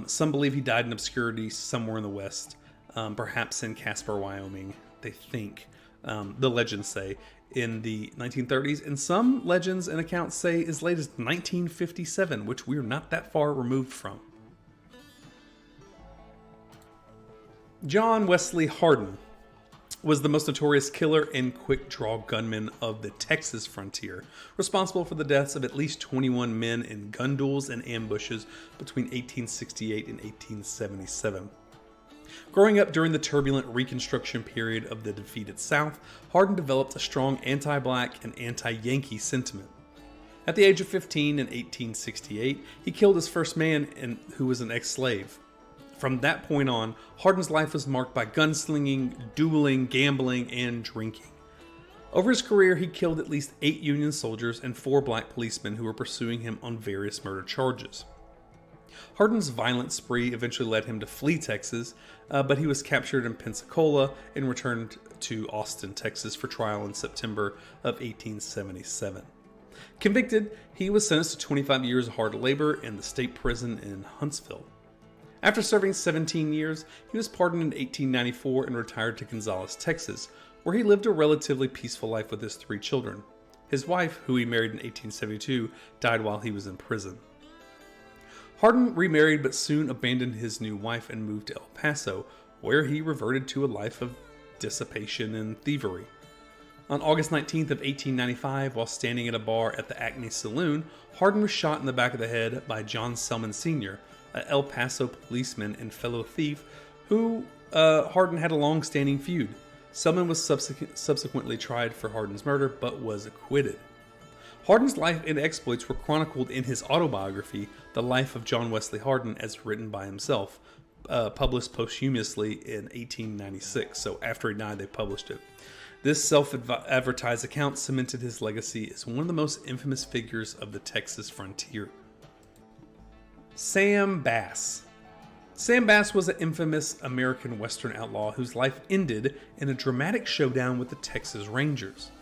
A: Some believe he died in obscurity somewhere in the West, perhaps in Casper, Wyoming, they think. The legends say in the 1930s, and some legends and accounts say as late as 1957, which we're not that far removed from. John Wesley Hardin was the most notorious killer and quick-draw gunman of the Texas frontier, responsible for the deaths of at least 21 men in gun duels and ambushes between 1868 and 1877. Growing up during the turbulent Reconstruction period of the defeated South, Hardin developed a strong anti-black and anti-Yankee sentiment. At the age of 15 in 1868, he killed his first man who was an ex-slave. From that point on, Hardin's life was marked by gunslinging, dueling, gambling, and drinking. Over his career, he killed at least 8 Union soldiers and 4 black policemen who were pursuing him on various murder charges. Hardin's violent spree eventually led him to flee Texas, but he was captured in Pensacola and returned to Austin, Texas for trial in September of 1877. Convicted, he was sentenced to 25 years of hard labor in the state prison in Huntsville. After serving 17 years, he was pardoned in 1894 and retired to Gonzales, Texas, where he lived a relatively peaceful life with his 3 children. His wife, who he married in 1872, died while he was in prison. Hardin remarried but soon abandoned his new wife and moved to El Paso, where he reverted to a life of dissipation and thievery. On August 19th of 1895, while standing at a bar at the Acme Saloon, Hardin was shot in the back of the head by John Selman Sr., an El Paso policeman and fellow thief who Hardin had a long-standing feud. Selman was subsequently tried for Hardin's murder, but was acquitted. Hardin's life and exploits were chronicled in his autobiography, The Life of John Wesley Hardin, as written by himself, published posthumously in 1896. So after he died, they published it. This self-advertised account cemented his legacy as one of the most infamous figures of the Texas frontier. Sam Bass. Sam Bass was an infamous American Western outlaw whose life ended in a dramatic showdown with the Texas Rangers.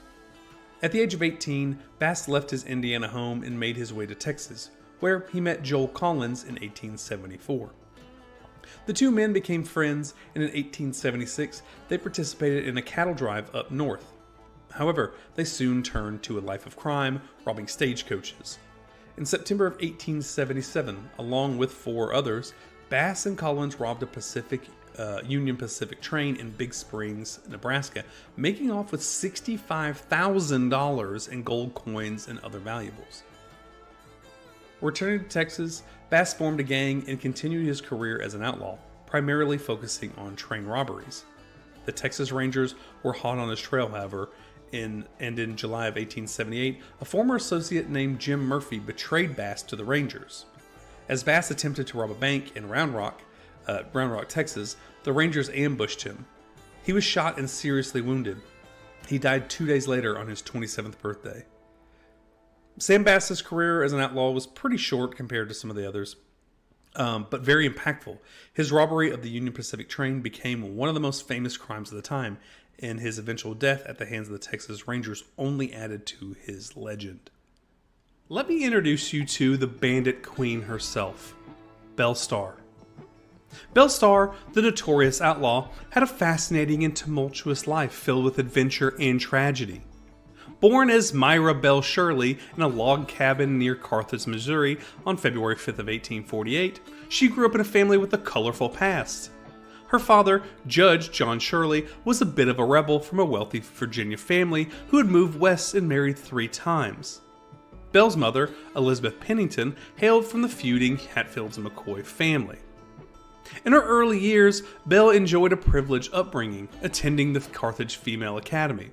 A: At the age of 18, Bass left his Indiana home and made his way to Texas, where he met Joel Collins in 1874. The two men became friends, and in 1876, they participated in a cattle drive up north. However, they soon turned to a life of crime, robbing stagecoaches. In September of 1877, along with 4 others, Bass and Collins robbed a Union Pacific train in Big Springs, Nebraska, making off with $65,000 in gold coins and other valuables. Returning to Texas, Bass formed a gang and continued his career as an outlaw, primarily focusing on train robberies. The Texas Rangers were hot on his trail, however, and in July of 1878, a former associate named Jim Murphy betrayed Bass to the Rangers. As Bass attempted to rob a bank in Round Rock, Texas, the Rangers ambushed him. He was shot and seriously wounded. He died 2 days later on his 27th birthday. Sam Bass's career as an outlaw was pretty short compared to some of the others, but very impactful. His robbery of the Union Pacific train became one of the most famous crimes of the time, and his eventual death at the hands of the Texas Rangers only added to his legend. Let me introduce you to the bandit queen herself, Belle Starr. Belle Starr, the notorious outlaw, had a fascinating and tumultuous life filled with adventure and tragedy. Born as Myra Belle Shirley in a log cabin near Carthage, Missouri on February 5th of 1848, she grew up in a family with a colorful past. Her father, Judge John Shirley, was a bit of a rebel from a wealthy Virginia family who had moved west and married 3 times. Belle's mother, Elizabeth Pennington, hailed from the feuding Hatfields and McCoy family. In her early years, Belle enjoyed a privileged upbringing, attending the Carthage Female Academy.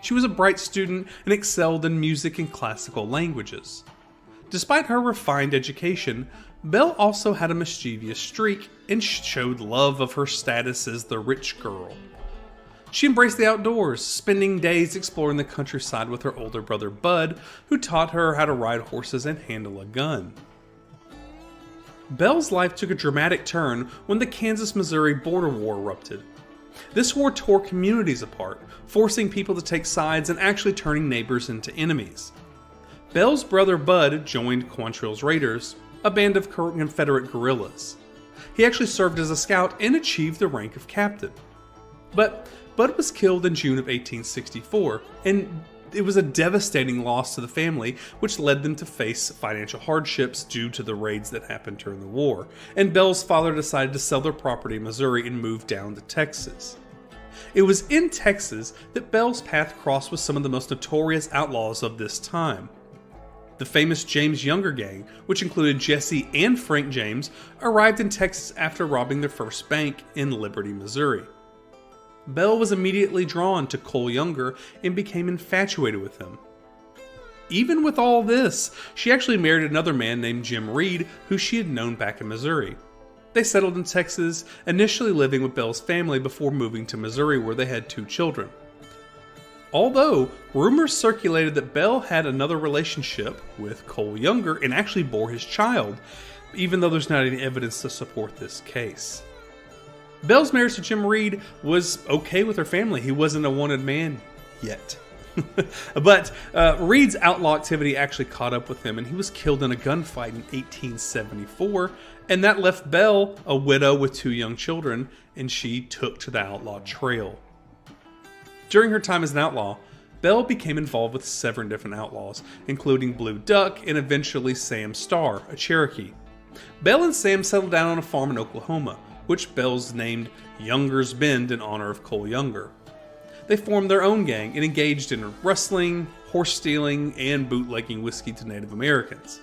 A: She was a bright student and excelled in music and classical languages. Despite her refined education, Belle also had a mischievous streak and showed love of her status as the rich girl. She embraced the outdoors, spending days exploring the countryside with her older brother Bud, who taught her how to ride horses and handle a gun. Belle's life took a dramatic turn when the Kansas-Missouri border war erupted. This war tore communities apart, forcing people to take sides and actually turning neighbors into enemies. Belle's brother Bud joined Quantrill's Raiders, a band of Confederate guerrillas. He actually served as a scout and achieved the rank of captain. But Bud was killed in June of 1864, and it was a devastating loss to the family, which led them to face financial hardships due to the raids that happened during the war, and Belle's father decided to sell their property in Missouri and move down to Texas. It was in Texas that Belle's path crossed with some of the most notorious outlaws of this time. The famous James Younger gang, which included Jesse and Frank James, arrived in Texas after robbing their first bank in Liberty, Missouri. Belle was immediately drawn to Cole Younger and became infatuated with him. Even with all this, she actually married another man named Jim Reed, who she had known back in Missouri. They settled in Texas, initially living with Belle's family before moving to Missouri, where they had 2 children. Although, rumors circulated that Belle had another relationship with Cole Younger and actually bore his child, even though there's not any evidence to support this case. Belle's marriage to Jim Reed was okay with her family. He wasn't a wanted man yet. But Reed's outlaw activity actually caught up with him, and he was killed in a gunfight in 1874, and that left Belle a widow with 2 young children, and she took to the outlaw trail. During her time as an outlaw, Bell became involved with several different outlaws, including Blue Duck and eventually Sam Starr, a Cherokee. Bell and Sam settled down on a farm in Oklahoma, which Bell's named Younger's Bend in honor of Cole Younger. They formed their own gang and engaged in rustling, horse stealing, and bootlegging whiskey to Native Americans.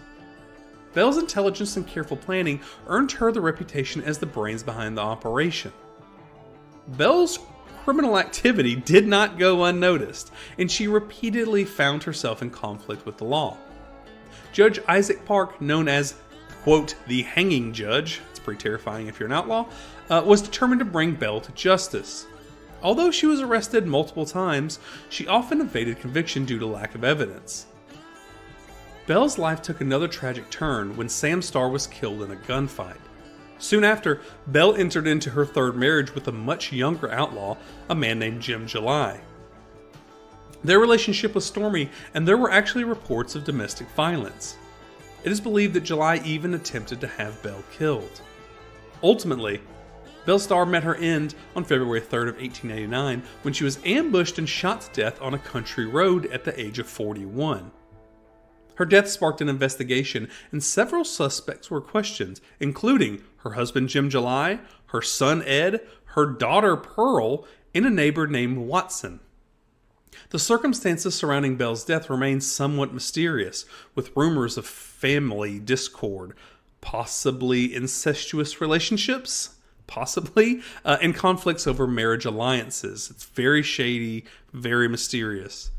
A: Bell's intelligence and careful planning earned her the reputation as the brains behind the operation. Bell's criminal activity did not go unnoticed, and she repeatedly found herself in conflict with the law. Judge Isaac Park, known as, quote, the hanging judge, it's pretty terrifying if you're an outlaw, was determined to bring Bell to justice. Although she was arrested multiple times, she often evaded conviction due to lack of evidence. Bell's life took another tragic turn when Sam Starr was killed in a gunfight. Soon after, Bell entered into her third marriage with a much younger outlaw, a man named Jim July. Their relationship was stormy, and there were actually reports of domestic violence. It is believed that July even attempted to have Bell killed. Ultimately, Belle Starr met her end on February 3rd of 1889 when she was ambushed and shot to death on a country road at the age of 41. Her death sparked an investigation, and several suspects were questioned, including her husband Jim July, her son Ed, her daughter Pearl, and a neighbor named Watson. The circumstances surrounding Belle's death remain somewhat mysterious, with rumors of family discord, possibly incestuous relationships, and conflicts over marriage alliances. It's very shady, very mysterious.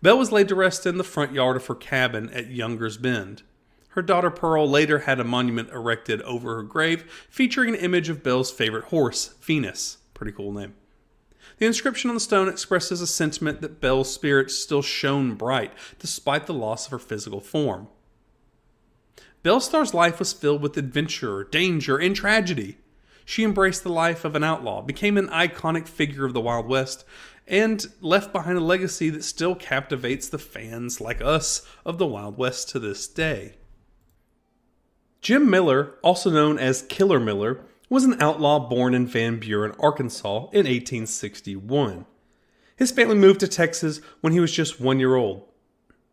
A: Belle was laid to rest in the front yard of her cabin at Younger's Bend. Her daughter Pearl later had a monument erected over her grave featuring an image of Belle's favorite horse, Venus. Pretty cool name. The inscription on the stone expresses a sentiment that Belle's spirit still shone bright despite the loss of her physical form. Belle Starr's life was filled with adventure, danger, and tragedy. She embraced the life of an outlaw, became an iconic figure of the Wild West, and left behind a legacy that still captivates the fans like us of the Wild West to this day. Jim Miller, also known as Killer Miller, was an outlaw born in Van Buren, Arkansas in 1861. His family moved to Texas when he was just 1 year old.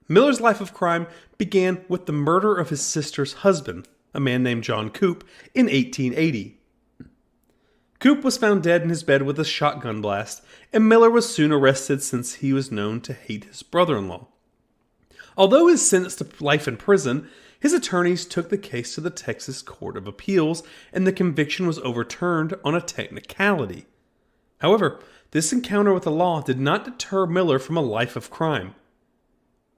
A: Miller's life of crime began with the murder of his sister's husband, a man named John Coop, in 1880. Coop was found dead in his bed with a shotgun blast, and Miller was soon arrested since he was known to hate his brother-in-law. Although he was sentenced to life in prison, his attorneys took the case to the Texas Court of Appeals, and the conviction was overturned on a technicality. However, this encounter with the law did not deter Miller from a life of crime.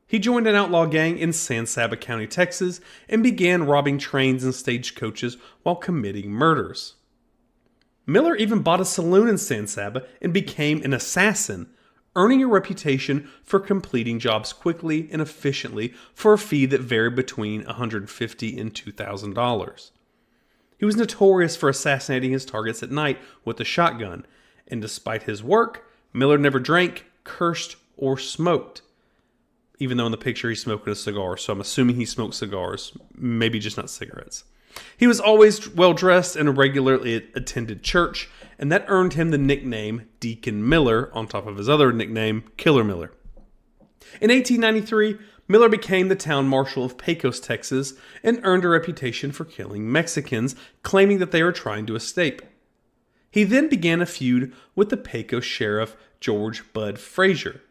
A: He joined an outlaw gang in San Saba County, Texas, and began robbing trains and stagecoaches while committing murders. Miller even bought a saloon in San Saba and became an assassin, earning a reputation for completing jobs quickly and efficiently for a fee that varied between $150 and $2,000. He was notorious for assassinating his targets at night with a shotgun, and despite his work, Miller never drank, cursed, or smoked. Even though in the picture he's smoking a cigar, so I'm assuming he smoked cigars, maybe just not cigarettes. He was always well-dressed and regularly attended church, and that earned him the nickname Deacon Miller on top of his other nickname, Killer Miller. In 1893, Miller became the town marshal of Pecos, Texas, and earned a reputation for killing Mexicans, claiming that they were trying to escape. He then began a feud with the Pecos sheriff, George Bud Frazier.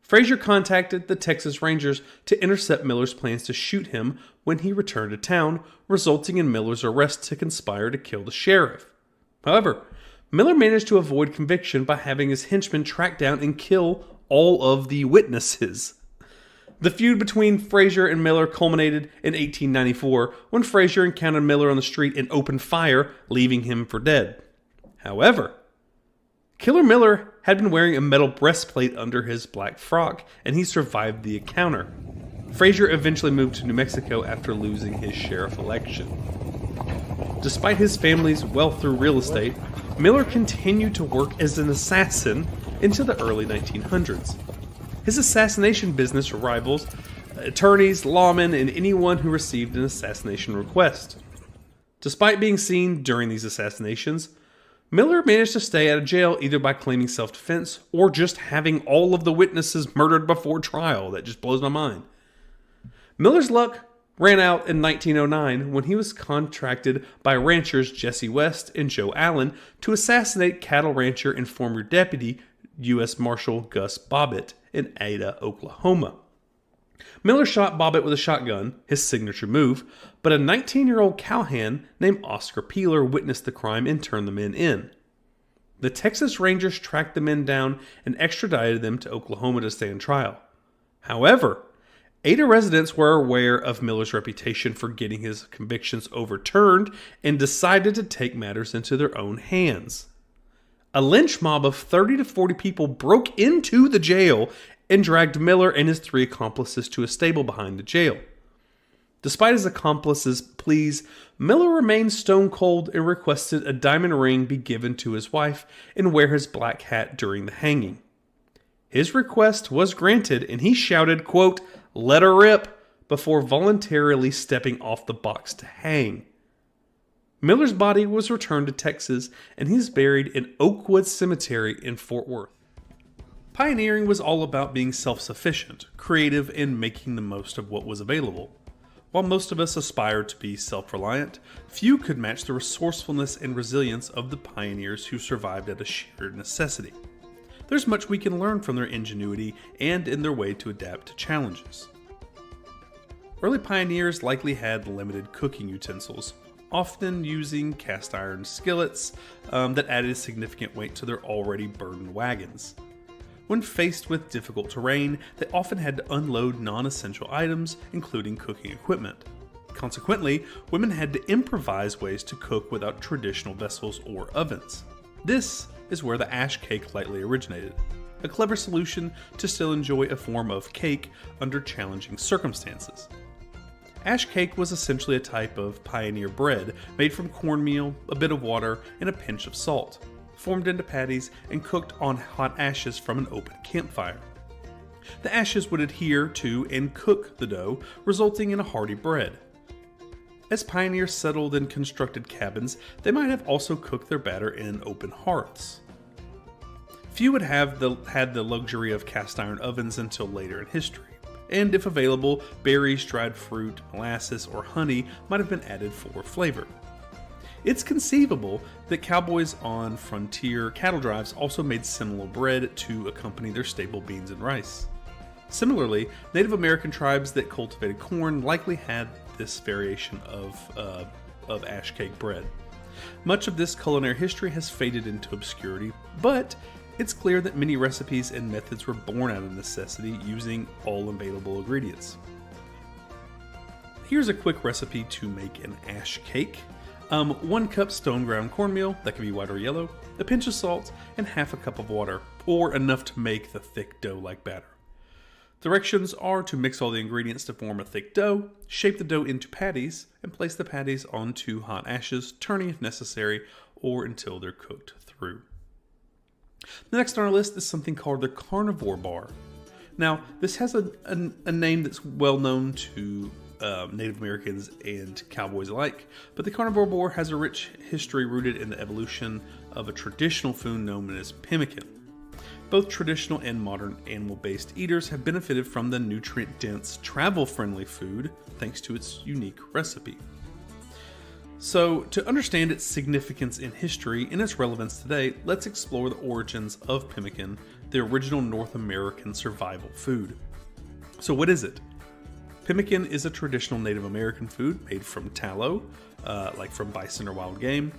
A: Frazier contacted the Texas Rangers to intercept Miller's plans to shoot him when he returned to town, resulting in Miller's arrest to conspire to kill the sheriff. However, Miller managed to avoid conviction by having his henchmen track down and kill all of the witnesses. The feud between Frazier and Miller culminated in 1894 when Frazier encountered Miller on the street and opened fire, leaving him for dead. However, Killer Miller had been wearing a metal breastplate under his black frock, and he survived the encounter. Frazier eventually moved to New Mexico after losing his sheriff election. Despite his family's wealth through real estate, Miller continued to work as an assassin into the early 1900s. His assassination business rivals attorneys, lawmen, and anyone who received an assassination request. Despite being seen during these assassinations, Miller managed to stay out of jail either by claiming self-defense or just having all of the witnesses murdered before trial. That just blows my mind. Miller's luck ran out in 1909 when he was contracted by ranchers Jesse West and Joe Allen to assassinate cattle rancher and former deputy U.S. Marshal Gus Bobbitt in Ada, Oklahoma. Miller shot Bobbitt with a shotgun, his signature move, but a 19-year-old cowhand named Oscar Peeler witnessed the crime and turned the men in. The Texas Rangers tracked the men down and extradited them to Oklahoma to stand trial. However, Ada residents were aware of Miller's reputation for getting his convictions overturned and decided to take matters into their own hands. A lynch mob of 30 to 40 people broke into the jail and dragged Miller and his 3 accomplices to a stable behind the jail. Despite his accomplices' pleas, Miller remained stone cold and requested a diamond ring be given to his wife and wear his black hat during the hanging. His request was granted and he shouted, quote, "Let her rip," before voluntarily stepping off the box to hang. Miller's body was returned to Texas and he's buried in Oakwood Cemetery in Fort Worth. Pioneering was all about being self-sufficient, creative, and making the most of what was available. While most of us aspired to be self-reliant, few could match the resourcefulness and resilience of the pioneers who survived out of sheer necessity. There's much we can learn from their ingenuity and in their way to adapt to challenges. Early pioneers likely had limited cooking utensils, often using cast iron skillets that added significant weight to their already burdened wagons. When faced with difficult terrain, they often had to unload non-essential items, including cooking equipment. Consequently, women had to improvise ways to cook without traditional vessels or ovens. This is where the ash cake likely originated, a clever solution to still enjoy a form of cake under challenging circumstances. Ash cake was essentially a type of pioneer bread made from cornmeal, a bit of water, and a pinch of salt, formed into patties and cooked on hot ashes from an open campfire. The ashes would adhere to and cook the dough, resulting in a hearty bread. As pioneers settled and constructed cabins, they might have also cooked their batter in open hearths. Few would have had the luxury of cast iron ovens until later in history, and if available, berries, dried fruit, molasses, or honey might have been added for flavor. It's conceivable that cowboys on frontier cattle drives also made similar bread to accompany their staple beans and rice. Similarly, Native American tribes that cultivated corn likely had this variation of ash cake bread. Much of this culinary history has faded into obscurity, but it's clear that many recipes and methods were born out of necessity using all available ingredients. Here's a quick recipe to make an ash cake. 1 cup stone ground cornmeal, that can be white or yellow, a pinch of salt, and half a cup of water, or enough to make the thick dough-like batter. Directions are to mix all the ingredients to form a thick dough, shape the dough into patties, and place the patties onto hot ashes, turning if necessary, or until they're cooked through. The next on our list is something called the carnivore bar. Now, this has a name that's well known to Native Americans and cowboys alike, but the carnivore boar has a rich history rooted in the evolution of a traditional food known as pemmican. Both traditional and modern animal-based eaters have benefited from the nutrient-dense, travel-friendly food thanks to its unique recipe. So, to understand its significance in history and its relevance today, let's explore the origins of pemmican, the original North American survival food. So what is it? Pemmican is a traditional Native American food made from tallow, like from bison or wild game,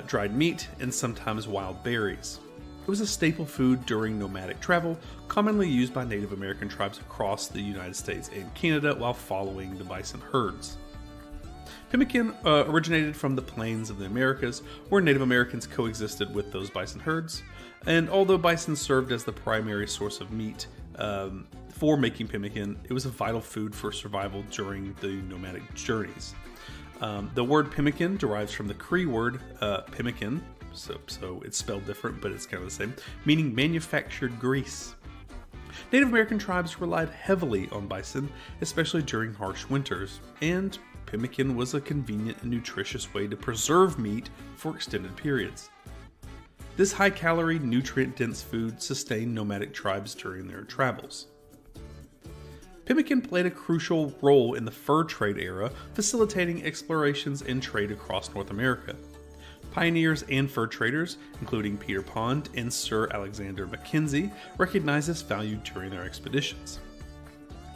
A: dried meat, and sometimes wild berries. It was a staple food during nomadic travel, commonly used by Native American tribes across the United States and Canada while following the bison herds. Pemmican originated from the plains of the Americas, where Native Americans coexisted with those bison herds, and although bison served as the primary source of meat for making pemmican, it was a vital food for survival during the nomadic journeys. The word pemmican derives from the Cree word pemmican, so it's spelled different, but it's kind of the same, meaning manufactured grease. Native American tribes relied heavily on bison, especially during harsh winters, and pemmican was a convenient and nutritious way to preserve meat for extended periods. This high-calorie, nutrient-dense food sustained nomadic tribes during their travels. Pemmican played a crucial role in the fur trade era, facilitating explorations and trade across North America. Pioneers and fur traders, including Peter Pond and Sir Alexander Mackenzie, recognized its value during their expeditions.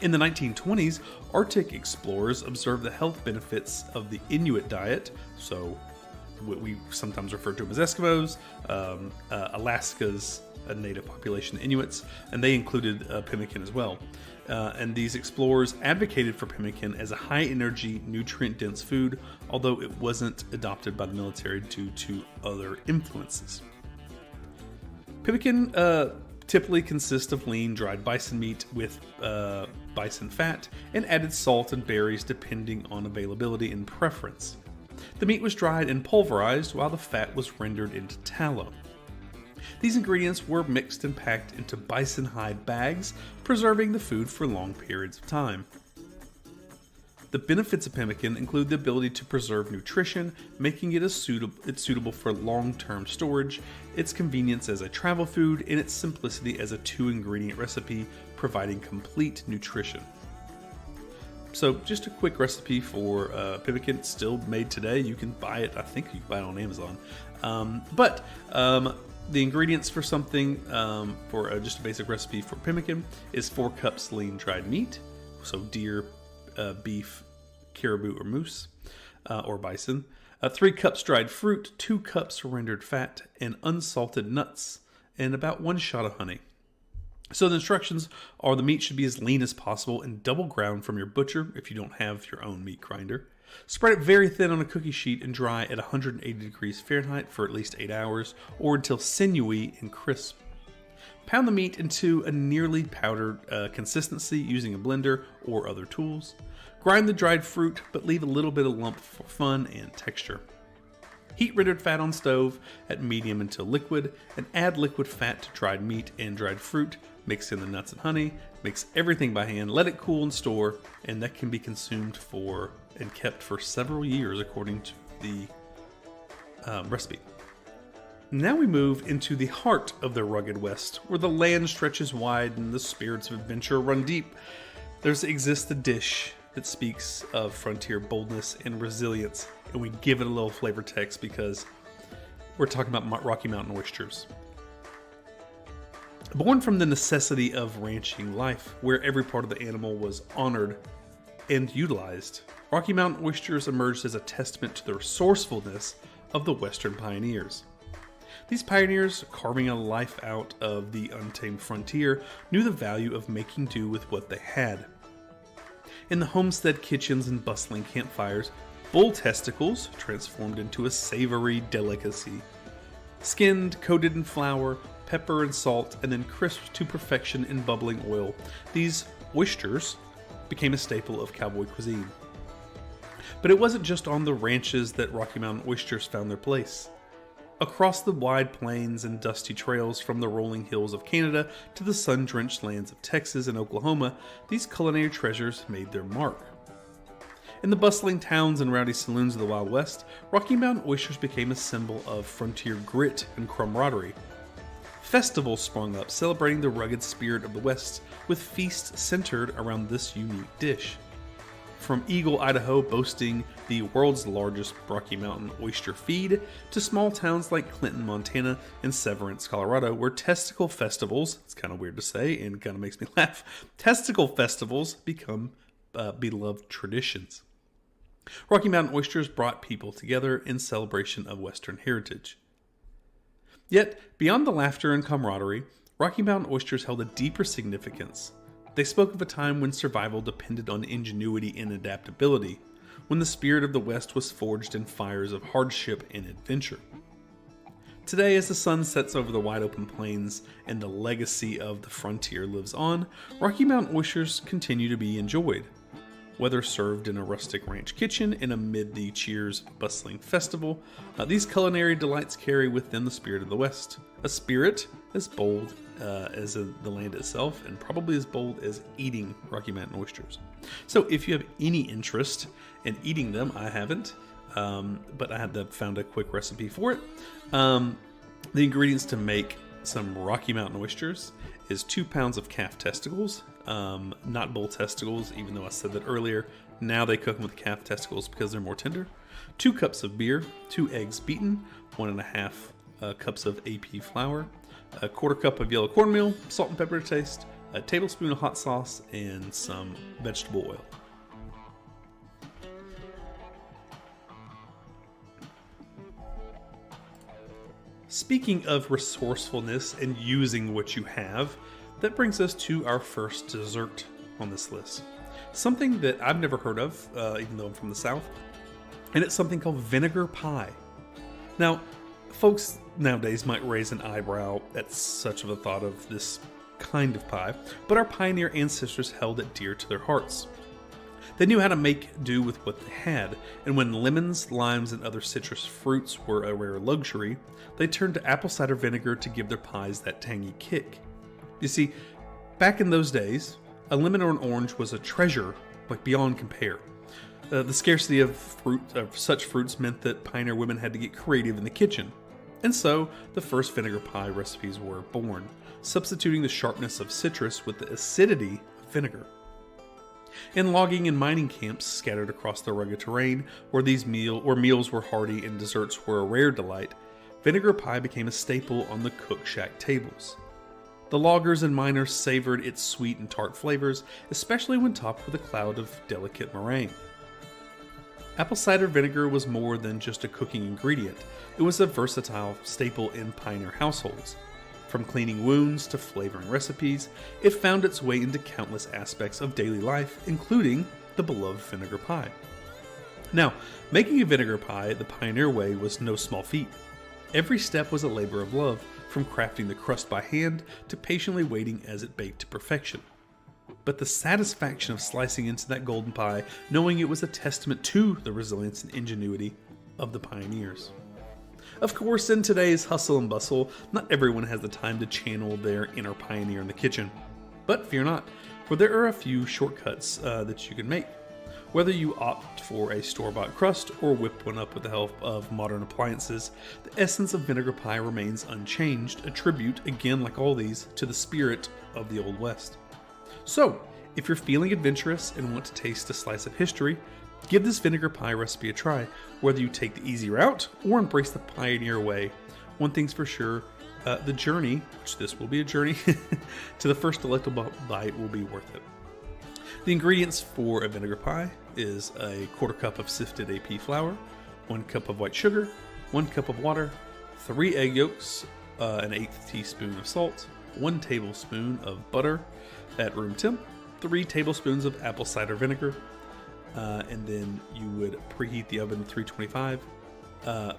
A: In the 1920s, Arctic explorers observed the health benefits of the Inuit diet, so what we sometimes refer to them as Eskimos, Alaska's native population Inuits, and they included pemmican as well. And these explorers advocated for pemmican as a high-energy, nutrient-dense food, although it wasn't adopted by the military due to other influences. Pemmican typically consists of lean, dried bison meat with bison fat, and added salt and berries depending on availability and preference. The meat was dried and pulverized, while the fat was rendered into tallow. These ingredients were mixed and packed into bison hide bags, preserving the food for long periods of time. The benefits of pemmican include the ability to preserve nutrition, making it suitable for long-term storage, its convenience as a travel food, and its simplicity as a 2-ingredient recipe, providing complete nutrition. So just a quick recipe for pemmican. It's still made today. You can buy it. I think you can buy it on Amazon. The ingredients for something, just a basic recipe for pemmican, is 4 cups lean dried meat, so deer, beef, caribou, or moose, or bison, 3 cups dried fruit, 2 cups rendered fat, and unsalted nuts, and about 1 shot of honey. So the instructions are: the meat should be as lean as possible and double ground from your butcher if you don't have your own meat grinder. Spread it very thin on a cookie sheet and dry at 180 degrees Fahrenheit for at least 8 hours, or until sinewy and crisp. Pound the meat into a nearly powdered consistency using a blender or other tools. Grind the dried fruit, but leave a little bit of lump for fun and texture. Heat rendered fat on stove at medium until liquid, and add liquid fat to dried meat and dried fruit. Mix in the nuts and honey, mix everything by hand, let it cool and store, and that can be consumed and kept for several years according to the recipe. Now we move into the heart of the rugged West, where the land stretches wide and the spirits of adventure run deep. There exists a dish that speaks of frontier boldness and resilience, and we give it a little flavor text because we're talking about Rocky Mountain oysters. Born from the necessity of ranching life, where every part of the animal was honored and utilized, Rocky Mountain oysters emerged as a testament to the resourcefulness of the Western pioneers. These pioneers, carving a life out of the untamed frontier, knew the value of making do with what they had. In the homestead kitchens and bustling campfires, bull testicles transformed into a savory delicacy. Skinned, coated in flour, pepper and salt, and then crisped to perfection in bubbling oil, these oysters became a staple of cowboy cuisine. But it wasn't just on the ranches that Rocky Mountain oysters found their place. Across the wide plains and dusty trails from the rolling hills of Canada to the sun-drenched lands of Texas and Oklahoma, these culinary treasures made their mark. In the bustling towns and rowdy saloons of the Wild West, Rocky Mountain oysters became a symbol of frontier grit and camaraderie. Festivals sprung up celebrating the rugged spirit of the West, with feasts centered around this unique dish. From Eagle, Idaho, boasting the world's largest Rocky Mountain oyster feed, to small towns like Clinton, Montana, and Severance, Colorado, where testicle festivals, it's kind of weird to say and kind of makes me laugh, testicle festivals become beloved traditions. Rocky Mountain oysters brought people together in celebration of Western heritage. Yet, beyond the laughter and camaraderie, Rocky Mountain oysters held a deeper significance. They spoke of a time when survival depended on ingenuity and adaptability, when the spirit of the West was forged in fires of hardship and adventure. Today, as the sun sets over the wide open plains and the legacy of the frontier lives on, Rocky Mountain oysters continue to be enjoyed. Whether served in a rustic ranch kitchen and amid the cheers of a bustling festival, these culinary delights carry with them the spirit of the West. A spirit as bold as the land itself, and probably as bold as eating Rocky Mountain oysters. So if you have any interest in eating them, I haven't, but I had found a quick recipe for it. The ingredients to make some Rocky Mountain oysters is 2 pounds of calf testicles, not bull testicles, even though I said that earlier. Now they cook them with calf testicles because they're more tender. 2 cups of beer, 2 eggs beaten, 1.5 cups of AP flour, a 1/4 cup of yellow cornmeal, salt and pepper to taste, a tablespoon of hot sauce, and some vegetable oil. Speaking of resourcefulness and using what you have, that brings us to our first dessert on this list. Something that I've never heard of, even though I'm from the South, and it's something called vinegar pie. Now, folks nowadays might raise an eyebrow at such of a thought of this kind of pie, but our pioneer ancestors held it dear to their hearts. They knew how to make do with what they had, and when lemons, limes, and other citrus fruits were a rare luxury, they turned to apple cider vinegar to give their pies that tangy kick. You see, back in those days, a lemon or an orange was a treasure, like beyond compare. The scarcity of such fruits meant that pioneer women had to get creative in the kitchen. And so, the first vinegar pie recipes were born, substituting the sharpness of citrus with the acidity of vinegar. In logging and mining camps scattered across the rugged terrain, where meals were hearty and desserts were a rare delight, vinegar pie became a staple on the cook shack tables. The loggers and miners savored its sweet and tart flavors, especially when topped with a cloud of delicate meringue. Apple cider vinegar was more than just a cooking ingredient. It was a versatile staple in pioneer households. From cleaning wounds to flavoring recipes, it found its way into countless aspects of daily life, including the beloved vinegar pie. Now, making a vinegar pie the pioneer way was no small feat. Every step was a labor of love, from crafting the crust by hand to patiently waiting as it baked to perfection. But the satisfaction of slicing into that golden pie, knowing it was a testament to the resilience and ingenuity of the pioneers. Of course, in today's hustle and bustle, not everyone has the time to channel their inner pioneer in the kitchen. But fear not, for there are a few shortcuts that you can make. Whether you opt for a store-bought crust or whip one up with the help of modern appliances, the essence of vinegar pie remains unchanged, a tribute, again like all these, to the spirit of the Old West. So, if you're feeling adventurous and want to taste a slice of history, give this vinegar pie recipe a try, whether you take the easy route or embrace the pioneer way. One thing's for sure, the journey, which this will be a journey, to the first delectable bite will be worth it. The ingredients for a vinegar pie is a 1/4 cup of sifted AP flour, 1 cup of white sugar, 1 cup of water, 3 egg yolks, an 1/8 teaspoon of salt, 1 tablespoon of butter at room temp, 3 tablespoons of apple cider vinegar, and then you would preheat the oven to 325,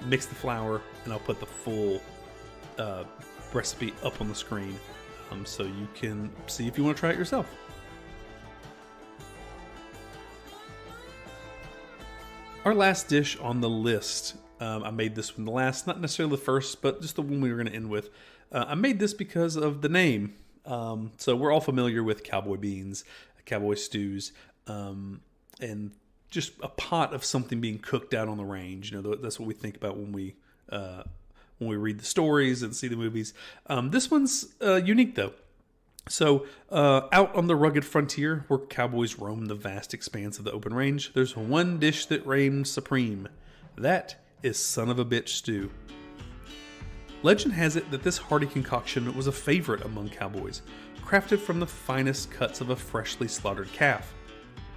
A: mix the flour, and I'll put the full recipe up on the screen so you can see if you want to try it yourself. Our last dish on the list, I made this one the last, not necessarily the first, but just the one we were going to end with. I made this because of the name. So we're all familiar with cowboy beans, cowboy stews, and just a pot of something being cooked out on the range. You know, that's what we think about when we read the stories and see the movies. This one's unique though. So, out on the rugged frontier, where cowboys roam the vast expanse of the open range, there's one dish that reigns supreme. That is son of a bitch stew. Legend has it that this hearty concoction was a favorite among cowboys, crafted from the finest cuts of a freshly slaughtered calf.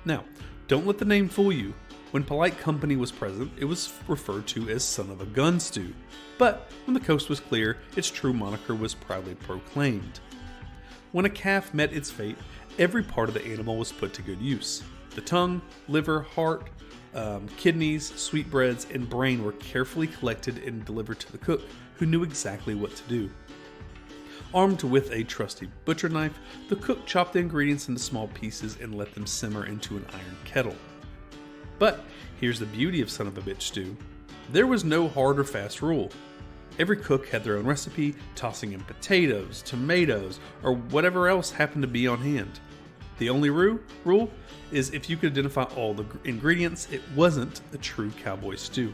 A: Now, don't let the name fool you. When polite company was present, it was referred to as son of a gun stew. But when the coast was clear, its true moniker was proudly proclaimed. When a calf met its fate, every part of the animal was put to good use. The tongue, liver, heart, kidneys, sweetbreads, and brain were carefully collected and delivered to the cook, who knew exactly what to do. Armed with a trusty butcher knife, the cook chopped the ingredients into small pieces and let them simmer into an iron kettle. But here's the beauty of son of a bitch stew. There was no hard or fast rule. Every cook had their own recipe, tossing in potatoes, tomatoes, or whatever else happened to be on hand. The only rule is if you could identify all the ingredients, it wasn't a true cowboy stew.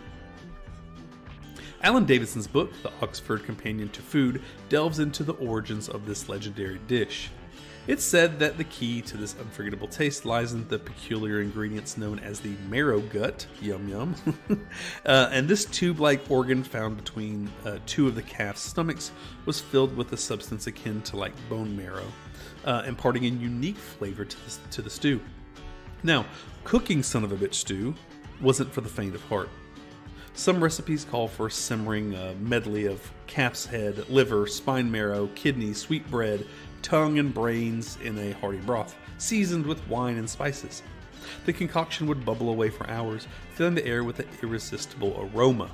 A: Alan Davidson's book, The Oxford Companion to Food, delves into the origins of this legendary dish. It's said that the key to this unforgettable taste lies in the peculiar ingredients known as the marrow gut, yum yum, and this tube-like organ found between two of the calf's stomachs was filled with a substance akin to like bone marrow, imparting a unique flavor to the stew. Now, cooking son of a bitch stew wasn't for the faint of heart. Some recipes call for simmering a medley of calf's head, liver, spine marrow, kidney, sweetbread, tongue, and brains in a hearty broth, seasoned with wine and spices. The concoction would bubble away for hours, filling the air with an irresistible aroma.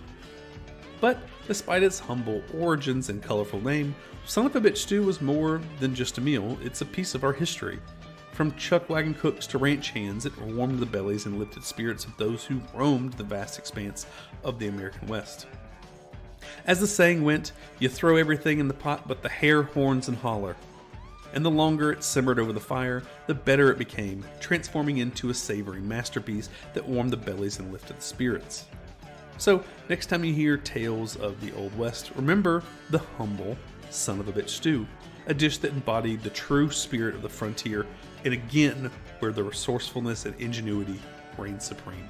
A: But despite its humble origins and colorful name, Son of a Bitch Stew was more than just a meal. It's a piece of our history. From chuck wagon cooks to ranch hands, it warmed the bellies and lifted spirits of those who roamed the vast expanse of the American West. As the saying went, you throw everything in the pot but the hair, horns, and holler. And the longer it simmered over the fire, the better it became, transforming into a savory masterpiece that warmed the bellies and lifted the spirits. So, next time you hear tales of the Old West, remember the humble Son of a Bitch Stew, a dish that embodied the true spirit of the frontier, and again, where the resourcefulness and ingenuity reigned supreme.